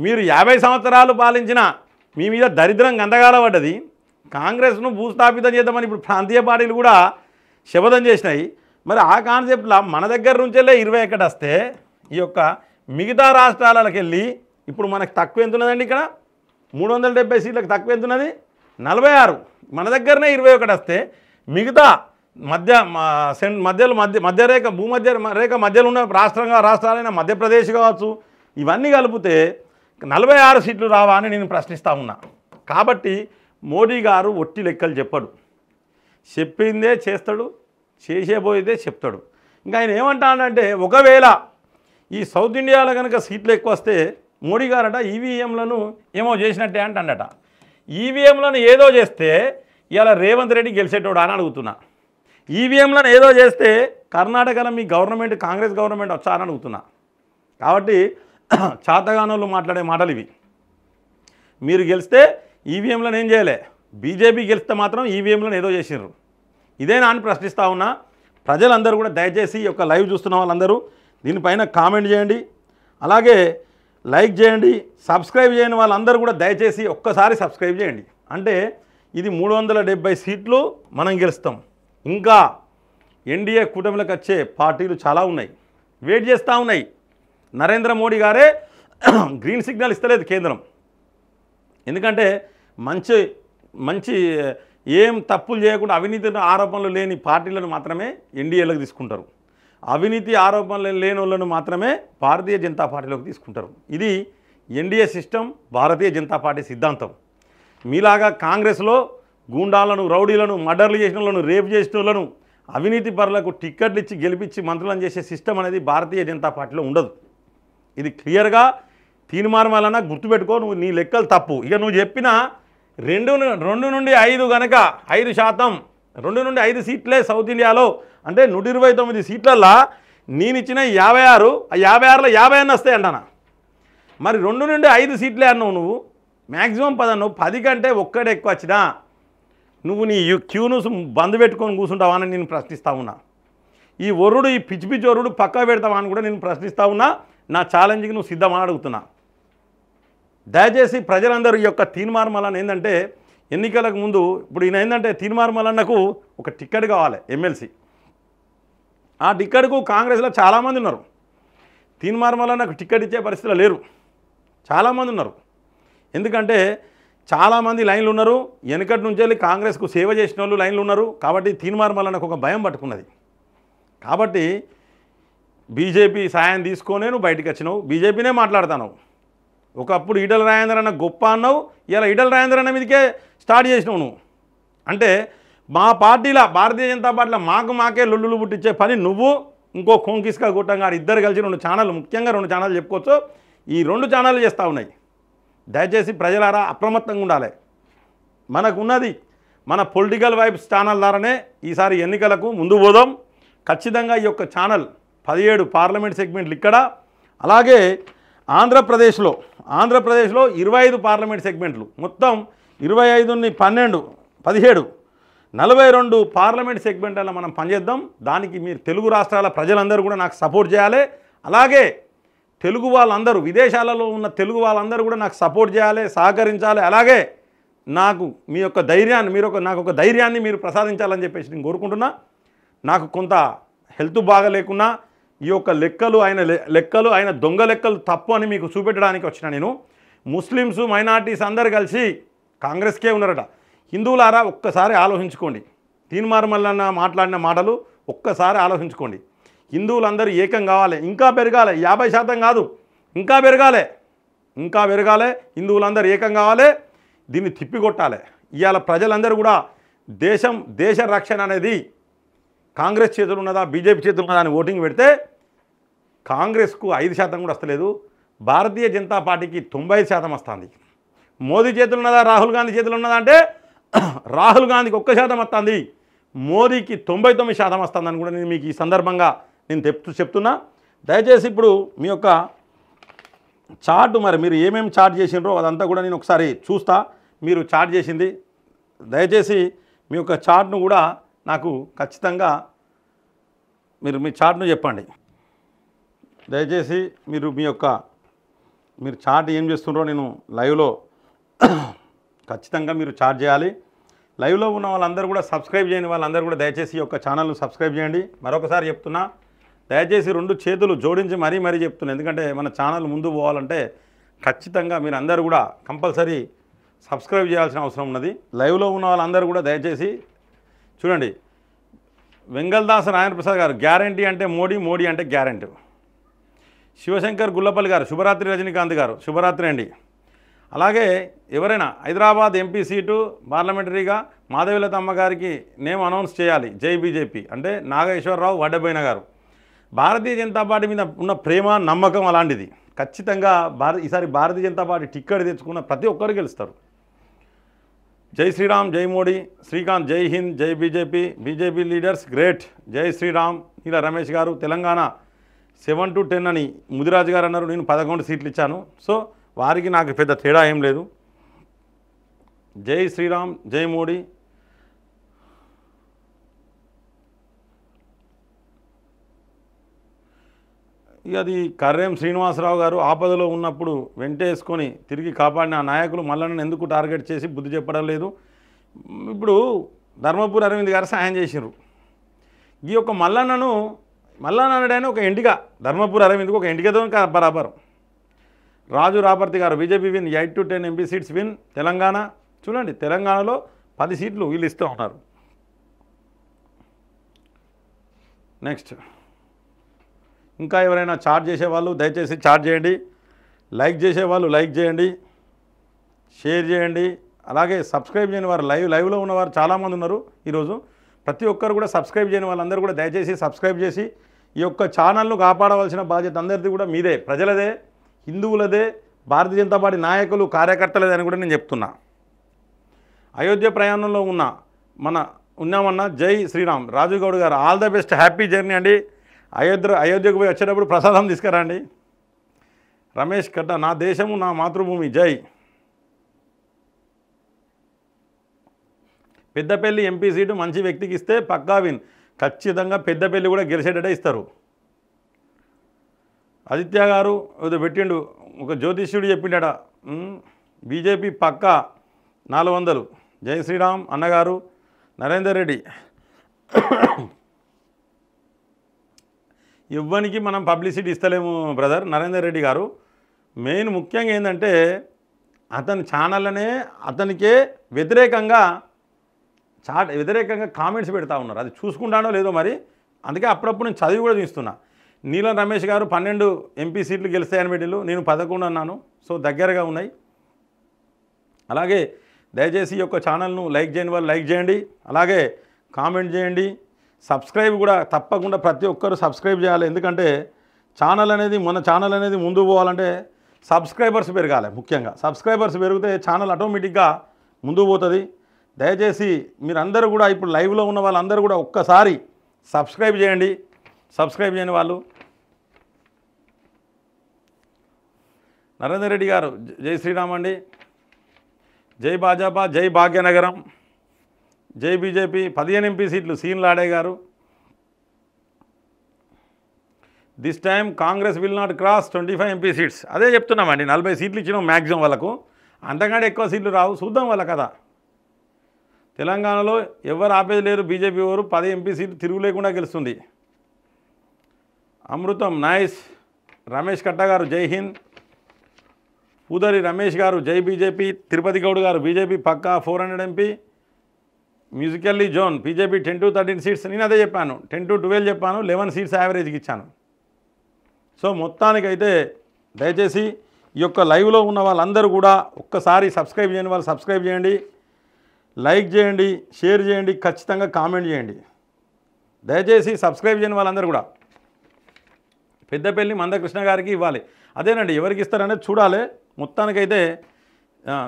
మీరు 50 సంవత్సరాలు పాలించిన మీ మీద దరిద్రం గందగాల పడ్డది. కాంగ్రెస్ను భూస్థాపితం చేద్దామని ఇప్పుడు ప్రాంతీయ పార్టీలు కూడా శపథం చేసినాయి. మరి ఆ కాన్సెప్ట్లో మన దగ్గర నుంచెల్లే 21 వస్తే ఈ యొక్క మిగతా రాష్ట్రాలకు వెళ్ళి ఇప్పుడు మనకు తక్కువ ఎంత ఉన్నదండి? ఇక్కడ 370 సీట్లకు తక్కువ ఎంత ఉన్నది? 46. మన దగ్గరనే 21 వస్తే మిగతా మధ్యరేఖ భూమధ్య రేఖ మధ్యలో ఉన్న రాష్ట్రాలైన మధ్యప్రదేశ్ కావచ్చు, ఇవన్నీ కలిపితే 46 సీట్లు రావా అని నేను ప్రశ్నిస్తూ ఉన్నా. కాబట్టి మోడీ గారు ఒట్టి లెక్కలు చెప్పడు, చెప్పిందే చేస్తాడు, చేసేపోయితే చెప్తాడు. ఇంకా ఆయన ఏమంటాడంటే ఒకవేళ ఈ సౌత్ ఇండియాలో కనుక సీట్లు ఎక్కువ వస్తే మోడీ గారట ఈవీఎంలను ఏమో చేసినట్టే అంటాడట. ఈవీఎంలను ఏదో చేస్తే ఇలా రేవంత్ రెడ్డి గెలిచేటోడు అని అడుగుతున్నా. ఈవీఎంలను ఏదో చేస్తే కర్ణాటకలో మీ గవర్నమెంట్ కాంగ్రెస్ గవర్నమెంట్ వచ్చా అని అడుగుతున్నా. కాబట్టి చాతగానోళ్ళు మాట్లాడే మాటలు ఇవి. మీరు గెలిస్తే ఈవీఎంలను ఏం చేయలే, బీజేపీ గెలిస్తే మాత్రం ఈవీఎంలను ఏదో చేసినారు. ఇదేనా అని ప్రశ్నిస్తూ ఉన్నా. ప్రజలందరూ కూడా దయచేసి ఈ యొక్క లైవ్ చూస్తున్న వాళ్ళందరూ దీనిపైన కామెంట్ చేయండి, అలాగే లైక్ చేయండి, సబ్స్క్రైబ్ చేయని వాళ్ళందరూ కూడా దయచేసి ఒక్కసారి సబ్స్క్రైబ్ చేయండి. అంటే ఇది 370 సీట్లు మనం గెలుస్తాం. ఇంకా ఎన్డీఏ కూటమిలకు వచ్చే పార్టీలు చాలా ఉన్నాయి, వెయిట్ చేస్తూ ఉన్నాయి. నరేంద్ర మోడీ గారే గ్రీన్ సిగ్నల్ ఇస్తలేదు కేంద్రం. ఎందుకంటే మంచి ఏం తప్పులు చేయకుండా అవినీతి ఆరోపణలు లేని పార్టీలను మాత్రమే ఎన్డీఏలోకి తీసుకుంటారు, అవినీతి ఆరోపణలు లేని వాళ్ళను మాత్రమే భారతీయ జనతా పార్టీలోకి తీసుకుంటారు. ఇది NDA system, Bharatiya Janata party సిద్ధాంతం. మీలాగా కాంగ్రెస్లో గూండాలను, రౌడీలను, మర్డర్లు చేసిన వాళ్ళను, రేపు చేసిన వాళ్ళను, అవినీతి పరులకు టిక్కెట్లు ఇచ్చి గెలిపించి మంత్రులను చేసే సిస్టమ్ అనేది భారతీయ జనతా పార్టీలో ఉండదు. ఇది క్లియర్గా తీర్మానం గుర్తుపెట్టుకో. నువ్వు నీ లెక్కలు తప్పు. ఇక నువ్వు చెప్పిన 2 నుండి 5 కనుక 5%, 2 నుండి 5 సీట్లే సౌత్ ఇండియాలో అంటే 129 సీట్లల్లో నేను ఇచ్చిన 56, ఆ 56లో 50 అన్న వస్తాయి అంటానా. మరి 2 నుండి 5 సీట్లే అన్నావు నువ్వు, మ్యాక్సిమం 10 అన్నావు. 10 కంటే ఒక్కడే ఎక్కువ వచ్చినా నువ్వు నీ క్యూను బంద్ పెట్టుకొని కూర్చుంటావా అని నేను ప్రశ్నిస్తూ ఉన్నా. ఈ ఒరుడు, ఈ పిచ్చి పిచ్చి ఒరుడు పక్కా పెడతావా అని కూడా నేను ప్రశ్నిస్తూ ఉన్నా. నా ఛాలెంజ్కి నువ్వు సిద్ధమని అడుగుతున్నా. దయచేసి ప్రజలందరూ ఈ యొక్క తీన్మార్ మల్లన్న ఏంటంటే ఎన్నికలకు ముందు ఇప్పుడు ఈయన ఏంటంటే తీన్మార్ మల్లన్నకు ఒక టికెట్ కావాలి, ఎమ్మెల్సీ. ఆ టికెట్కు కాంగ్రెస్లో చాలామంది ఉన్నారు. తీన్మార్ మల్లన్నకు టికెట్ ఇచ్చే పరిస్థితిలో లేరు, చాలామంది ఉన్నారు. ఎందుకంటే చాలామంది లైన్లు ఉన్నారు, వెనకటి నుంచి వెళ్ళి కాంగ్రెస్కు సేవ చేసిన వాళ్ళు లైన్లు ఉన్నారు. కాబట్టి తీన్మార్ మల్లన్నకు ఒక భయం పట్టుకున్నది. కాబట్టి బీజేపీ సాయం తీసుకొనే నువ్వు బయటకు వచ్చినావు, బీజేపీనే మాట్లాడుతున్నావు. ఒకప్పుడు ఈటల రాజేందర్ అన్న గొప్ప అన్నావు, ఇలా ఈటల రాజేందర్ అన్న మీదకే స్టార్ట్ చేసినావు నువ్వు. అంటే మా పార్టీలో, భారతీయ జనతా పార్టీలో మాకే లొల్లులు పుట్టించే పని నువ్వు, ఇంకో కొంకిస్కా గుట్టంగా ఇద్దరు కలిసి 2 ఛానళ్ళు, ముఖ్యంగా 2 ఛానళ్ళు చెప్పుకోవచ్చు, ఈ 2 ఛానళ్ళు చేస్తూ ఉన్నాయి. దయచేసి ప్రజలారా అప్రమత్తంగా ఉండాలి. మనకున్నది మన పొలిటికల్ వైబ్స్ ఛానల్ ద్వారానే ఈసారి ఎన్నికలకు ముందు పోదాం. ఖచ్చితంగా ఈ యొక్క ఛానల్ 17 పార్లమెంట్ సెగ్మెంట్లు ఇక్కడ, అలాగే ఆంధ్రప్రదేశ్లో 25 పార్లమెంట్ సెగ్మెంట్లు, మొత్తం 25ని 12 17 42 పార్లమెంట్ సెగ్మెంట్లలో మనం పనిచేద్దాం. దానికి మీరు తెలుగు రాష్ట్రాల ప్రజలందరూ కూడా నాకు సపోర్ట్ చేయాలి. అలాగే తెలుగు వాళ్ళందరూ, విదేశాలలో ఉన్న తెలుగు వాళ్ళందరూ కూడా నాకు సపోర్ట్ చేయాలి, సహకరించాలి. అలాగే నాకు మీ యొక్క ధైర్యాన్ని నాకు ఒక ధైర్యాన్ని మీరు ప్రసాదించాలని చెప్పేసి నేను కోరుకుంటున్నా. నాకు కొంత హెల్త్ బాగా లేకున్నా ఈ యొక్క లెక్కలు ఆయన దొంగ లెక్కలు తప్పు అని మీకు చూపెట్టడానికి వచ్చిన నేను. ముస్లిమ్స్ మైనార్టీస్ అందరు కలిసి కాంగ్రెస్కే ఉన్నారట. హిందువులారా ఒక్కసారి ఆలోచించుకోండి. తీన్మార్ మల్లన్న మాట్లాడిన మాటలు ఒక్కసారి ఆలోచించుకోండి. హిందువులందరూ ఏకం కావాలి, ఇంకా పెరగాలి. 50% కాదు, ఇంకా పెరగాలి. హిందువులందరూ ఏకం కావాలి, దీన్ని తిప్పికొట్టాలి. ఇవాళ ప్రజలందరూ కూడా దేశ రక్షణ అనేది కాంగ్రెస్ చేతులు ఉన్నదా బీజేపీ చేతులు ఉన్నదా అని ఓటింగ్ పెడితే కాంగ్రెస్కు 5% కూడా వస్తలేదు, భారతీయ జనతా పార్టీకి 95% వస్తుంది. మోదీ చేతులు ఉన్నదా రాహుల్ గాంధీ చేతులు ఉన్నదా అంటే రాహుల్ గాంధీకి 1% వస్తుంది, మోదీకి 99% వస్తుందని కూడా నేను మీకు ఈ సందర్భంగా నేను చెప్తున్నా. దయచేసి ఇప్పుడు మీ యొక్క చార్ట్, మరి మీరు ఏమేమి చార్ట్ చేసినారో అదంతా కూడా నేను ఒకసారి చూస్తా. మీరు చార్ట్ చేసింది దయచేసి మీ యొక్క చార్ట్ను కూడా నాకు ఖచ్చితంగా మీరు మీ చార్ట్ను చెప్పండి. దయచేసి మీరు చార్ట్ ఏం చేస్తున్నారో నేను లైవ్లో ఖచ్చితంగా మీరు చార్ట్ చేయాలి. లైవ్లో ఉన్న వాళ్ళందరూ కూడా సబ్స్క్రైబ్ చేయని వాళ్ళందరూ కూడా దయచేసి ఈ యొక్క ఛానల్ను సబ్స్క్రైబ్ చేయండి. మరొకసారి చెప్తున్నా, దయచేసి 2 చేతులు జోడించి మరీ చెప్తున్నా. ఎందుకంటే మన ఛానల్ ముందు పోవాలంటే ఖచ్చితంగా మీరు అందరూ కూడా కంపల్సరీ సబ్స్క్రైబ్ చేయాల్సిన అవసరం ఉన్నది. లైవ్లో ఉన్న వాళ్ళందరూ కూడా దయచేసి చూడండి. వెంగళదాస్ నారాయణప్రసాద్ గారు గ్యారంటీ అంటే మోడీ అంటే గ్యారంటీ. శివశంకర్ గుల్లపల్లి గారు శుభరాత్రి. రజనీకాంత్ గారు శుభరాత్రి అండి. అలాగే ఎవరైనా హైదరాబాద్ ఎంపీ సీటు పార్లమెంటరీగా మాధవీలతమ్మ గారికి నేమ్ అనౌన్స్ చేయాలి, జై బీజేపీ అంటే నాగేశ్వరరావు వడ్డబోయిన గారు. భారతీయ జనతా పార్టీ మీద ఉన్న ప్రేమ నమ్మకం అలాంటిది. ఖచ్చితంగా ఈసారి భారతీయ జనతా పార్టీ టిక్కెట్ తెచ్చుకున్న ప్రతి ఒక్కరు గెలుస్తారు. జై శ్రీరామ్, జై మోడీ. శ్రీకాంత్ జై హింద్, జై బీజేపీ లీడర్స్ గ్రేట్, జై శ్రీరామ్. ఇలా రమేష్ గారు తెలంగాణ 7 to 10 అని ముదిరాజు గారు అన్నారు. నేను 11 సీట్లు ఇచ్చాను. సో వారికి నాకు పెద్ద తేడా ఏం లేదు. జై శ్రీరామ్, జై మోడీ. ఇక అది కర్రేం శ్రీనివాసరావు గారు ఆపదలో ఉన్నప్పుడు వెంటేసుకొని తిరిగి కాపాడిన నాయకులు మల్లన్నను ఎందుకు టార్గెట్ చేసి బుద్ధి చెప్పడం లేదు. ఇప్పుడు ధర్మపురి అరవింద్ గారు సహాయం చేసినారు. ఈ యొక్క మల్లన్నడైనా ఒక ఎంటిక, ధర్మపురి అరవింద్కి ఒక ఎంటికతో బరాబర్. రాజు రాపర్తి గారు BJP win 8 to 10 MP seats win Telangana. చూడండి, తెలంగాణలో 10 సీట్లు వీళ్ళు ఇస్తూ ఉన్నారు. నెక్స్ట్ ఇంకా ఎవరైనా చార్ట్ చేసేవాళ్ళు దయచేసి చార్ట్ చేయండి. లైక్ చేసేవాళ్ళు లైక్ చేయండి, షేర్ చేయండి. అలాగే సబ్స్క్రైబ్ చేయని వారు లైవ్లో ఉన్నవారు చాలామంది ఉన్నారు ఈరోజు. ప్రతి ఒక్కరు కూడా సబ్స్క్రైబ్ చేయని వాళ్ళందరూ కూడా దయచేసి సబ్స్క్రైబ్ చేసి ఈ యొక్క ఛానల్ను కాపాడవలసిన బాధ్యత అందరిది కూడా మీదే, ప్రజలదే, హిందువులదే, భారతీయ జనతా పార్టీ నాయకులు కార్యకర్తలదే అని కూడా నేను చెప్తున్నా. అయోధ్య ప్రయాణంలో ఉన్నామన్నా జై శ్రీరామ్. రాజుగౌడ్ గారు all the best, happy journey అండి. అయోధ్యకు పోయి వచ్చేటప్పుడు ప్రసాదం తీసుకురండి. రమేష్ కట్ట నా దేశము నా మాతృభూమి జై. పెద్దపల్లి ఎంపీ సీటు మంచి వ్యక్తికి ఇస్తే పక్కా విన్. ఖచ్చితంగా పెద్దపల్లి కూడా గెలిచేటట్టే ఇస్తారు. ఆదిత్య గారు ఏదో పెట్టిండు, ఒక జ్యోతిష్యుడు చెప్పిండట బీజేపీ పక్కా 400. జై శ్రీరామ్ అన్నగారు. నరేందర్ రెడ్డి ఇవ్వనికి మనం పబ్లిసిటీ ఇస్తలేము బ్రదర్ నరేందర్ రెడ్డి గారు. మెయిన్ ముఖ్యంగా ఏంటంటే అతని ఛానల్లోనే అతనికే వ్యతిరేకంగా కామెంట్స్ పెడతా ఉన్నారు. అది చూసుకుంటానో లేదో మరి, అందుకే అప్పుడప్పుడు నేను చదివి కూడా చూస్తున్నా. నీలం రమేష్ గారు 12 ఎంపీ సీట్లు గెలుస్తాయని పెట్టిళ్ళు, నేను 11 అన్నాను. సో దగ్గరగా ఉన్నాయి. అలాగే దయచేసి ఈ యొక్క ఛానల్ను లైక్ చేయని వాళ్ళు లైక్ చేయండి, అలాగే కామెంట్ చేయండి. సబ్స్క్రైబ్ కూడా తప్పకుండా ప్రతి ఒక్కరు సబ్స్క్రైబ్ చేయాలి. ఎందుకంటే మన ఛానల్ అనేది ముందు పోవాలంటే సబ్స్క్రైబర్స్ పెరగాలి. ముఖ్యంగా సబ్స్క్రైబర్స్ పెరిగితే ఛానల్ ఆటోమేటిక్గా ముందుకు పోతుంది. దయచేసి మీరందరూ కూడా ఇప్పుడు లైవ్లో ఉన్న వాళ్ళందరూ కూడా ఒక్కసారి సబ్స్క్రైబ్ చేయండి. సబ్స్క్రైబ్ చేయని వాళ్ళు నరేందర్ రెడ్డి గారు జై శ్రీరామ్ అండి. జై భాజపా, జై భాగ్యనగరం, జై బీజేపీ. 15 ఎంపీ సీట్లు సీన్ లాడే గారు. This time Congress will not cross 25 MP seats. అదే చెప్తున్నామండి, 40 సీట్లు ఇచ్చినాం మ్యాక్సిమం వాళ్ళకు, అంతకంటే ఎక్కువ సీట్లు రావు, చూద్దాం వాళ్ళ కదా. తెలంగాణలో ఎవరు ఆపేది లేరు, బీజేపీ ఎవరు 10 ఎంపీ సీట్లు తిరుగు లేకుండా గెలుస్తుంది. అమృతం నైస్. రమేష్ కట్ట గారు జై హింద్. పూదరి రమేష్ గారు జై బీజేపీ. తిరుపతి గౌడ్ గారు బీజేపీ పక్కా 400 ఎంపీ. మ్యూజికల్లీ జోన్ బీజేపీ 10 to 13 సీట్స్. నేను అదే చెప్పాను, 10 to 12 చెప్పాను, 11 సీట్స్ యావరేజ్కి ఇచ్చాను. సో మొత్తానికైతే దయచేసి ఈ యొక్క లైవ్లో ఉన్న వాళ్ళందరూ కూడా ఒక్కసారి సబ్స్క్రైబ్ చేయని వాళ్ళు సబ్స్క్రైబ్ చేయండి, లైక్ చేయండి, షేర్ చేయండి, ఖచ్చితంగా కామెంట్ చేయండి. దయచేసి సబ్స్క్రైబ్ చేయని వాళ్ళందరూ కూడా పెద్దపల్లి మందకృష్ణ గారికి ఇవ్వాలి. అదేనండి, ఎవరికి ఇస్తారనేది చూడాలి. మొత్తానికైతే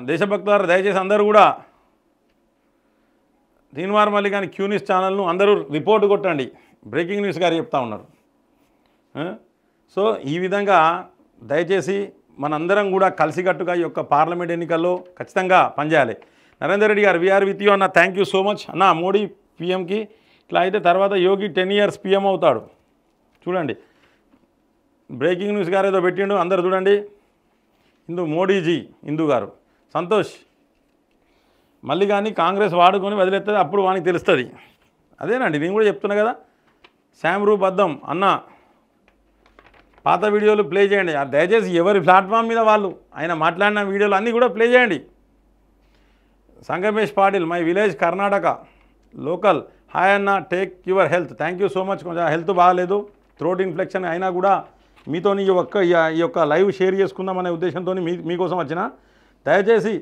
దేశభక్తులారా దయచేసి అందరూ కూడా దీనివారం మళ్ళీ కానీ క్యూ న్యూస్ ఛానల్ను అందరూ రిపోర్ట్ కొట్టండి. బ్రేకింగ్ న్యూస్ గారు చెప్తా ఉన్నారు. సో ఈ విధంగా దయచేసి మనందరం కూడా కలిసికట్టుగా ఈ యొక్క పార్లమెంట్ ఎన్నికల్లో ఖచ్చితంగా పనిచేయాలి. నరేందర్ రెడ్డి గారు వీఆర్ విత్ యూ అన్న, థ్యాంక్ యూ సో మచ్ అన్న. మోడీ పీఎంకి ఇట్లా అయితే తర్వాత యోగి 10 years పీఎం అవుతాడు. చూడండి, బ్రేకింగ్ న్యూస్ గారు ఏదో పెట్టిండు, అందరు చూడండి. మోడీజీ హిందూ గారు సంతోష్ మళ్ళీ కానీ కాంగ్రెస్ వాడుకొని వదిలేస్తుంది, అప్పుడు వానికి తెలుస్తుంది. అదేనండి నేను కూడా చెప్తున్నా కదా. శామ్రూ బద్దం అన్న, పాత వీడియోలు ప్లే చేయండి దయచేసి. ఎవరి ప్లాట్ఫామ్ మీద వాళ్ళు ఆయన మాట్లాడిన వీడియోలు అన్నీ కూడా ప్లే చేయండి. Sangamesh Patil my village Karnataka local. Hi అన్న, take your health. Thank you so much. కొంచెం హెల్త్ బాగాలేదు, థ్రోట్ ఇన్ఫెక్షన్ అయినా కూడా మీతో ఈ యొక్క లైవ్ షేర్ చేసుకుందామనే ఉద్దేశంతో మీకోసం వచ్చిన. దయచేసి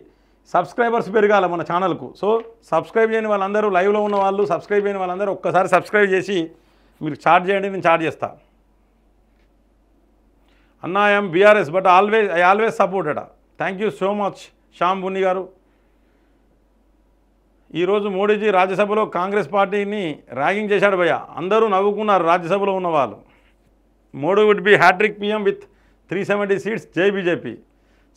సబ్స్క్రైబర్స్ పెరగాల మన ఛానల్కు. సో సబ్స్క్రైబ్ చేయని వాళ్ళందరూ, లైవ్లో ఉన్న వాళ్ళు సబ్స్క్రైబ్ చేయని వాళ్ళందరూ ఒక్కసారి సబ్స్క్రైబ్ చేసి మీరు చార్జ్ చేయండి, నేను చార్జ్ చేస్తా. అన్న I'm BRS but I always supported. Thank you so much Shyam Bunni గారు. ఈరోజు మోడీజీ రాజ్యసభలో కాంగ్రెస్ పార్టీని ర్యాగింగ్ చేశాడు భయ్య, అందరూ నవ్వుకున్నారు రాజ్యసభలో ఉన్నవాళ్ళు. Modi would be hat trick PM with 370 seats. జై బీజేపీ.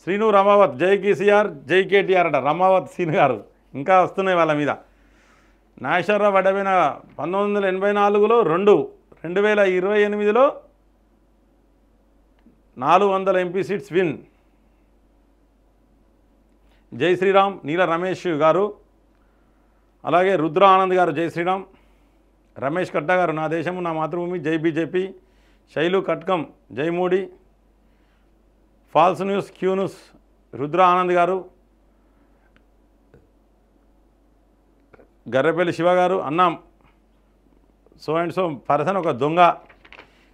శ్రీను రమావత్ జై కేసీఆర్ జై కేటీఆర్ అట. రమావత్ సీన్ గారు ఇంకా వస్తున్నాయి వాళ్ళ మీద. నాగేశ్వరరావు అడ్డమైన 1984లో 2, 2028లో 400 ఎంపీ సీట్స్ విన్. జై శ్రీరామ్. నీల రమేష్ గారు, అలాగే రుద్ర ఆనంద్ గారు జై శ్రీరామ్. రమేష్ కట్ట గారు నా దేశము నా మాతృభూమి జై బీజేపీ. శైలు కట్కం జై Modi. False news Q news Rudra Anand గారు. గర్రెపల్లి శివ గారు అన్నా సో అండ్ సో పర్సన్ ఒక దొంగ,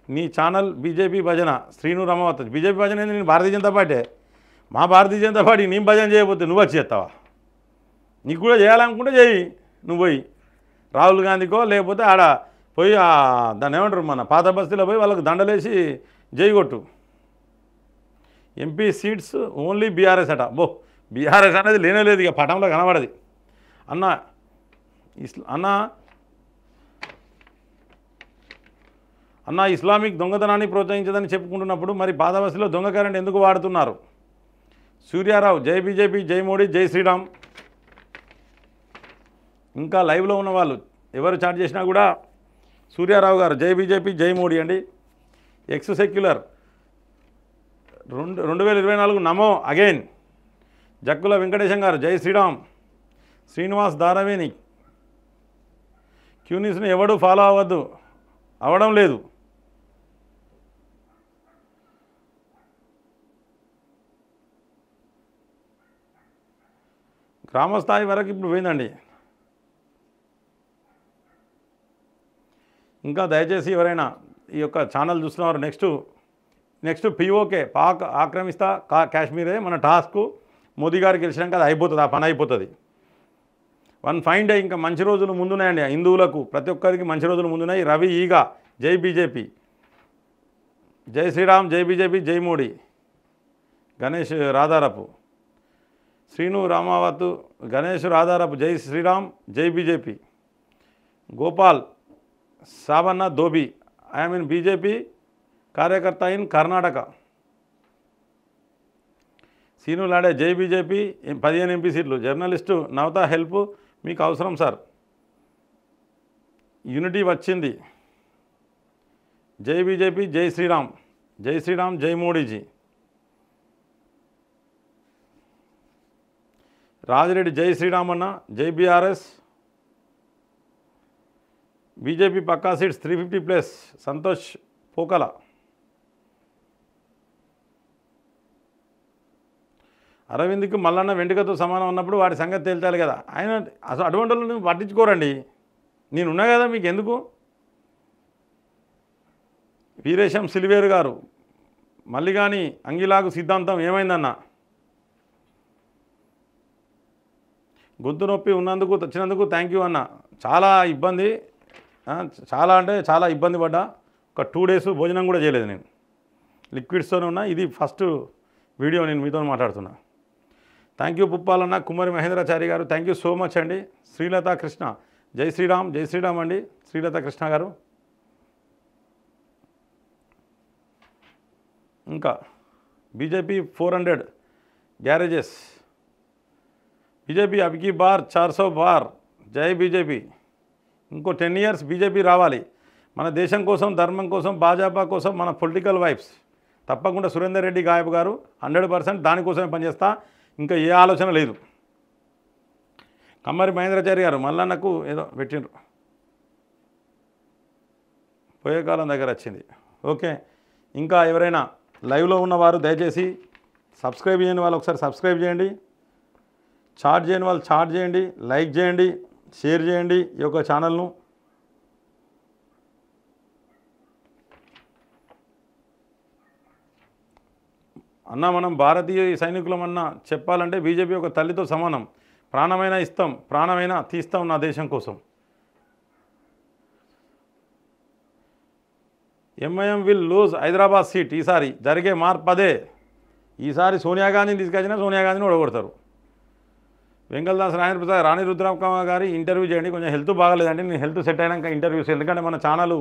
నీ ఛానల్ బీజేపీ భజన. శ్రీను రమావత్ బీజేపీ భజన ఏంది, నేను భారతీయ జనతా పార్టీ. మా భారతీయ జనతా పార్టీ నేను భజన చేయకపోతే నువ్వు వచ్చి చేస్తావా? నీకు కూడా చేయాలనుకుంటే చేయి, నువ్వు పోయి రాహుల్ గాంధీకో లేకపోతే ఆడ పోయి దాన్ని ఏమంటారు మన పాత బస్తీలో పోయి వాళ్ళకు దండలేసి జై కొట్టు. ఎంపీ సీట్స్ ఓన్లీ బీఆర్ఎస్ అట. బీఆర్ఎస్ అనేది లేనే లేదు, ఇక పటంలో కనబడది. అన్న ఇస్లామిక్ దొంగతనాన్ని ప్రోత్సహించదని చెప్పుకుంటున్నప్పుడు మరి పాత బస్తీలో దొంగ కరెంట్ ఎందుకు వాడుతున్నారు? సూర్యారావు జై బీజేపీ జై మోడీ జై శ్రీరామ్. ఇంకా లైవ్లో ఉన్న వాళ్ళు ఎవరు చాట్ చేసినా కూడా సూర్యారావు గారు జై బీజేపీ జై మోడీ అండి. ఎక్స్ సెక్యులర్ 2024 నమో అగైన్. జక్కుల వెంకటేశం గారు జై శ్రీరామ్. శ్రీనివాస్ దారవేణి క్యూ న్యూస్ని ఎవడు ఫాలో అవ్వడం లేదు. గ్రామస్థాయి వరకు ఇప్పుడు పోయిందండి. ఇంకా దయచేసి ఎవరైనా ఈ యొక్క ఛానల్ చూస్తున్నారు, నెక్స్ట్ పీఓకే పాక్ ఆక్రమిస్తా కాశ్మీరే మన టాస్క్. మోదీ గారు గెలిచినాక అది అయిపోతుంది, ఆ పని అయిపోతుంది. 1 ఫైన్ డే. ఇంకా మంచి రోజులు ముందున్నాయండి హిందువులకు, ప్రతి ఒక్కరికి మంచి రోజులు ముందున్నాయి. రవి ఈగా జై బీజేపీ. జై శ్రీరామ్ జై బీజేపీ జై మోడీ. గణేష్ రాధారపు. శ్రీను రామావత్ గణేష్ రాధారపు జై శ్రీరామ్ జై BJP. Gopal Sabanna Dobi I'm in BJP కార్యకర్త ఇన్ కర్ణాటక. సీనులాడే జై బీజేపీ 15 ఎంపీ సీట్లు. జర్నలిస్టు నవత హెల్ప్ మీకు అవసరం సార్. యూనిటీ వచ్చింది. జై బీజేపీ, జై శ్రీరామ్, జై శ్రీరామ్, జై మోడీజీ. రాజిరెడ్డి జై శ్రీరామ్ అన్న, జై బీఆర్ఎస్. బీజేపీ పక్కా సీట్స్ 350+. సంతోష్ పోకల. అరవింద్కి మల్లన్న వెంట్రుకతో సమానం ఉన్నప్పుడు వాడి సంగతి తేల్చాలి కదా. ఆయన అసలు అటువంటి వాళ్ళని పట్టించుకోరండి. నేనున్నా కదా మీకు ఎందుకు. వీరేశం సిలివేరు గారు మళ్ళీ కానీ అంగిలాగు సిద్ధాంతం ఏమైందన్న. గొంతు నొప్పి ఉన్నందుకు వచ్చినందుకు థ్యాంక్ యూ అన్న. చాలా ఇబ్బంది, చాలా అంటే చాలా ఇబ్బంది పడ్డా. ఒక 2 డేస్ భోజనం కూడా చేయలేదు నేను. లిక్విడ్స్తోనే ఉన్నా. ఇది ఫస్ట్ వీడియో నేను మీతో మాట్లాడుతున్నా. Thank you పుప్పాలన్న. కుమారి మహేంద్రాచారి గారు థ్యాంక్ యూ సో మచ్ అండి. శ్రీలత కృష్ణ జై శ్రీరామ్, జై శ్రీరామ్ అండి శ్రీలత కృష్ణ గారు. ఇంకా బీజేపీ 400 గ్యారేజెస్. బీజేపీ అబ్కి బార్ 400 బార్. జై బీజేపీ. ఇంకో 10 years బీజేపీ రావాలి. మన దేశం కోసం, ధర్మం కోసం, భాజపా కోసం, మన పొలిటికల్ వైబ్స్. తప్పకుండా సురేందర్ రెడ్డి గాయబ్ గారు 100% దానికోసమే పనిచేస్తా. ఇంకా ఏ ఆలోచన లేదు. కమ్మరి మహేంద్రాచారి గారు మల్లన్నకు ఏదో పెట్టిండ్రు, పోయే కాలం దగ్గర వచ్చింది. ఓకే, ఇంకా ఎవరైనా లైవ్లో ఉన్నవారు దయచేసి సబ్స్క్రైబ్ చేయని వాళ్ళు ఒకసారి సబ్స్క్రైబ్ చేయండి. చాట్ చేయని వాళ్ళు చాట్ చేయండి, లైక్ చేయండి, షేర్ చేయండి ఈ యొక్క ఛానల్ను. అన్న మనం భారతీయ సైనికులమన్నా చెప్పాలంటే బీజేపీ ఒక తల్లితో సమానం. ప్రాణమైనా ఇస్తాం, ప్రాణమైనా తీస్తాం నా దేశం కోసం. MIM will lose Hyderabad seat. ఈసారి జరిగే మార్పు అదే. ఈసారి సోనియా గాంధీని తీసుకొచ్చినా సోనియా గాంధీని ఓడగొడతారు. వెంగళదాస్ రాజేంద్ర ప్రసాద్ రాణి రుద్రమ్మ గారి ఇంటర్వ్యూ చేయండి. కొంచెం హెల్త్ బాగాలేదండి, నేను హెల్త్ సెట్ అయినాక ఇంటర్వ్యూస్. ఎందుకంటే మన ఛానల్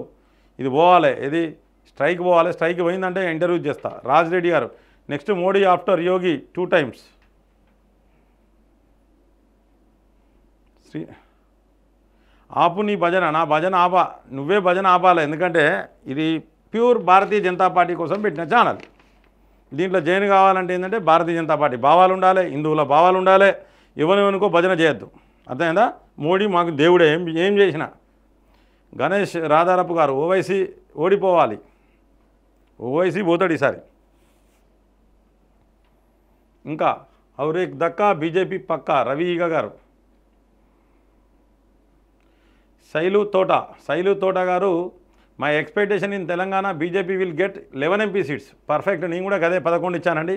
ఇది పోవాలి, ఇది స్ట్రైక్ పోవాలి. స్ట్రైక్ పోయిందంటే ఇంటర్వ్యూ చేస్తా. రాజిరెడ్డి గారు నెక్స్ట్ మోడీ ఆఫ్టర్ యోగి 2 times. ఆపు నీ భజన. నా భజన ఆపా, నువ్వే భజన ఆపాలి. ఎందుకంటే ఇది ప్యూర్ భారతీయ జనతా పార్టీ కోసం పెట్టిన ఛానల్. దీంట్లో జైన్ కావాలంటే ఏంటంటే భారతీయ జనతా పార్టీ భావాలు ఉండాలి, హిందువుల భావాలు ఉండాలి. ఎవరికో భజన చేయొద్దు. అర్థమైందా. మోడీ మాకు దేవుడే, ఏం చేసినా. గణేష్ రాధారపు గారు ఓవైసీ ఓడిపోవాలి. ఓవైసీ పోతాడు ఈసారి. ఇంకా ఔరేక్ దక్కా బీజేపీ పక్కా. రవి ఈగ గారు. శైలు తోట గారు my expectation in Telangana BJP will get 11 MP seats. Perfect. నేను కూడా గదే 11 ఇచ్చానండి.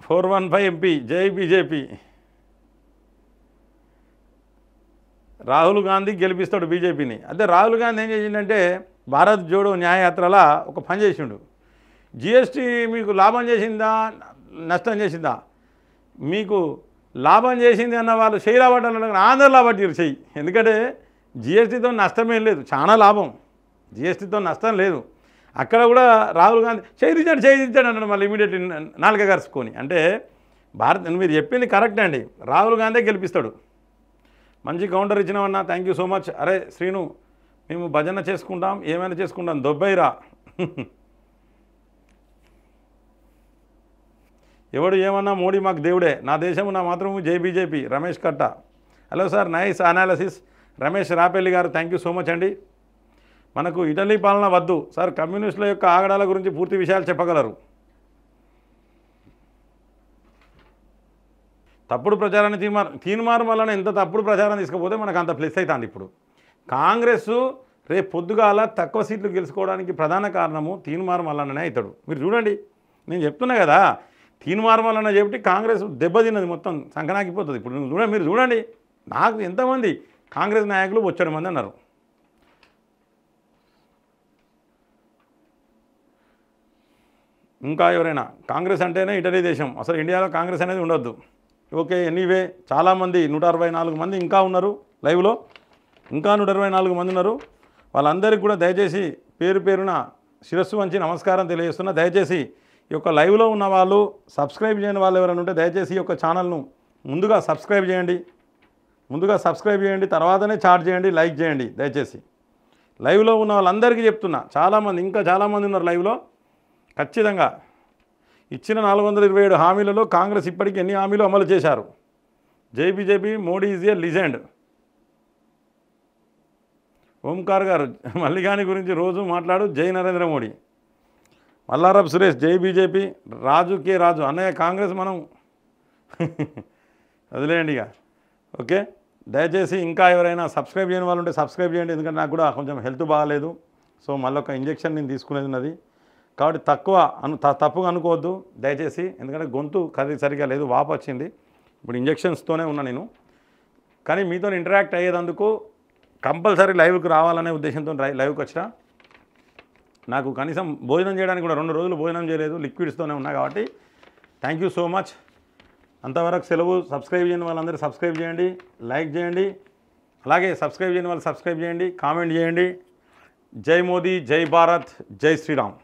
415 MP. జై బీజేపీ. రాహుల్ గాంధీ గెలిపిస్తాడు బీజేపీని. అదే రాహుల్ గాంధీ ఏం చేసిండంటే భారత్ జోడో న్యాయయాత్రలా ఒక పని చేసిండు. జిఎస్టీ మీకు లాభం చేసిందా నష్టం చేసిందా? మీకు లాభం చేసింది అన్న వాళ్ళు చేయరాబట్టాలి, ఆంధ్ర లాభట్టిరు చెయ్యి. ఎందుకంటే జిఎస్టీతో నష్టమేం లేదు, చాలా లాభం. జిఎస్టీతో నష్టం లేదు. అక్కడ కూడా రాహుల్ గాంధీ చేయించాడు అన్నాడు మళ్ళీ ఇమీడియట్లీ నాలుక కరుచుకొని. అంటే భారత్ మీరు చెప్పింది కరెక్ట్ అండి. రాహుల్ గాంధీ గెలిపిస్తాడు. మంచి కౌంటర్ ఇచ్చినామన్నా, థ్యాంక్ యూ సో మచ్. అరే శ్రీను, మేము భజన చేసుకుంటాం, ఏమైనా చేసుకుంటాం, దొబ్బైరా. ఎవడు ఏమన్నా మోడీ మాకు దేవుడే, నా దేశము నా మాత్రము, జై బీజేపీ. రమేష్ కట్ట. Hello sir, nice analysis. Ramesh Rapelli గారు థ్యాంక్ యూ సో మచ్ అండి. మనకు ఇటలీ పాలన వద్దు సార్, కమ్యూనిస్టుల యొక్క ఆగడాల గురించి పూర్తి విషయాలు చెప్పగలరు. తప్పుడు ప్రచారాన్ని తీర్మానం వలన ఎంత తప్పుడు ప్రచారం తీసుకపోతే మనకు అంత ప్లస్ అవుతుంది. ఇప్పుడు కాంగ్రెస్ రేపు పొద్దుగాల తక్కువ సీట్లు గెలుచుకోవడానికి ప్రధాన కారణము తీర్మానం వల్లనే అవుతాడు. మీరు చూడండి, నేను చెప్తున్నా కదా, తీర్మానం వలన చెప్పి కాంగ్రెస్ దెబ్బతిన్నది, మొత్తం సంకనాకిపోతుంది. ఇప్పుడు మీరు చూడండి, నాకు ఎంతమంది కాంగ్రెస్ నాయకులు 7 మంది అన్నారు. ఇంకా ఎవరైనా కాంగ్రెస్ అంటేనే ఇటలీ దేశం, అసలు ఇండియాలో కాంగ్రెస్ అనేది ఉండొద్దు. ఓకే, ఎనీవే చాలామంది 164 మంది ఇంకా ఉన్నారు లైవ్లో. ఇంకా 124 మంది ఉన్నారు. వాళ్ళందరికీ కూడా దయచేసి పేరు పేరున శిరస్సు వంచి నమస్కారం తెలియజేస్తున్నా. దయచేసి ఈ యొక్క లైవ్లో ఉన్న వాళ్ళు సబ్స్క్రైబ్ చేయని వాళ్ళు ఎవరైనా ఉంటే దయచేసి ఈ యొక్క ఛానల్ను ముందుగా సబ్స్క్రైబ్ చేయండి, తర్వాతనే చాట్ చేయండి, లైక్ చేయండి దయచేసి. లైవ్లో ఉన్న వాళ్ళందరికీ చెప్తున్నా, ఇంకా చాలామంది ఉన్నారు లైవ్లో. ఖచ్చితంగా ఇచ్చిన 427 హామీలలో కాంగ్రెస్ ఇప్పటికీ ఎన్ని హామీలు అమలు చేశారు? జై BJP, Modi is a legend. Omkar గారు మల్లిగాని గురించి రోజు మాట్లాడు, జై నరేంద్ర మోడీ. మల్లారపు సురేష్, జై బీజేపీ. రాజు కే రాజు, అన్నయ్య కాంగ్రెస్ మనం వదిలేయండి ఇక. ఓకే, దయచేసి ఇంకా ఎవరైనా సబ్స్క్రైబ్ చేయని వాళ్ళు ఉంటే సబ్స్క్రైబ్ చేయండి. ఎందుకంటే నాకు కూడా కొంచెం హెల్త్ బాగాలేదు. సో మళ్ళీ ఒక ఇంజెక్షన్ నేను తీసుకునేది ఉన్నది కాబట్టి తప్పుగా అనుకోవద్దు దయచేసి. ఎందుకంటే గొంతు సరిగా లేదు, వాపు వచ్చింది. ఇప్పుడు ఇంజెక్షన్స్తోనే ఉన్నా నేను. కానీ మీతో ఇంటరాక్ట్ అయ్యేందుకు కంపల్సరీ లైవ్కి రావాలనే ఉద్దేశంతో లైవ్కి వచ్చిన. నాకు కనీసం భోజనం చేయడానికి కూడా 2 రోజులు భోజనం చేయలేదు, లిక్విడ్స్తోనే ఉన్నా కాబట్టి థ్యాంక్ యూ సో మచ్. అంతవరకు సెలవు. సబ్స్క్రైబ్ చేయని వాళ్ళందరూ సబ్స్క్రైబ్ చేయండి, లైక్ చేయండి. అలాగే సబ్స్క్రైబ్ చేయని వాళ్ళు సబ్స్క్రైబ్ చేయండి, కామెంట్ చేయండి. జై మోదీ, జై భారత్, జై శ్రీరామ్.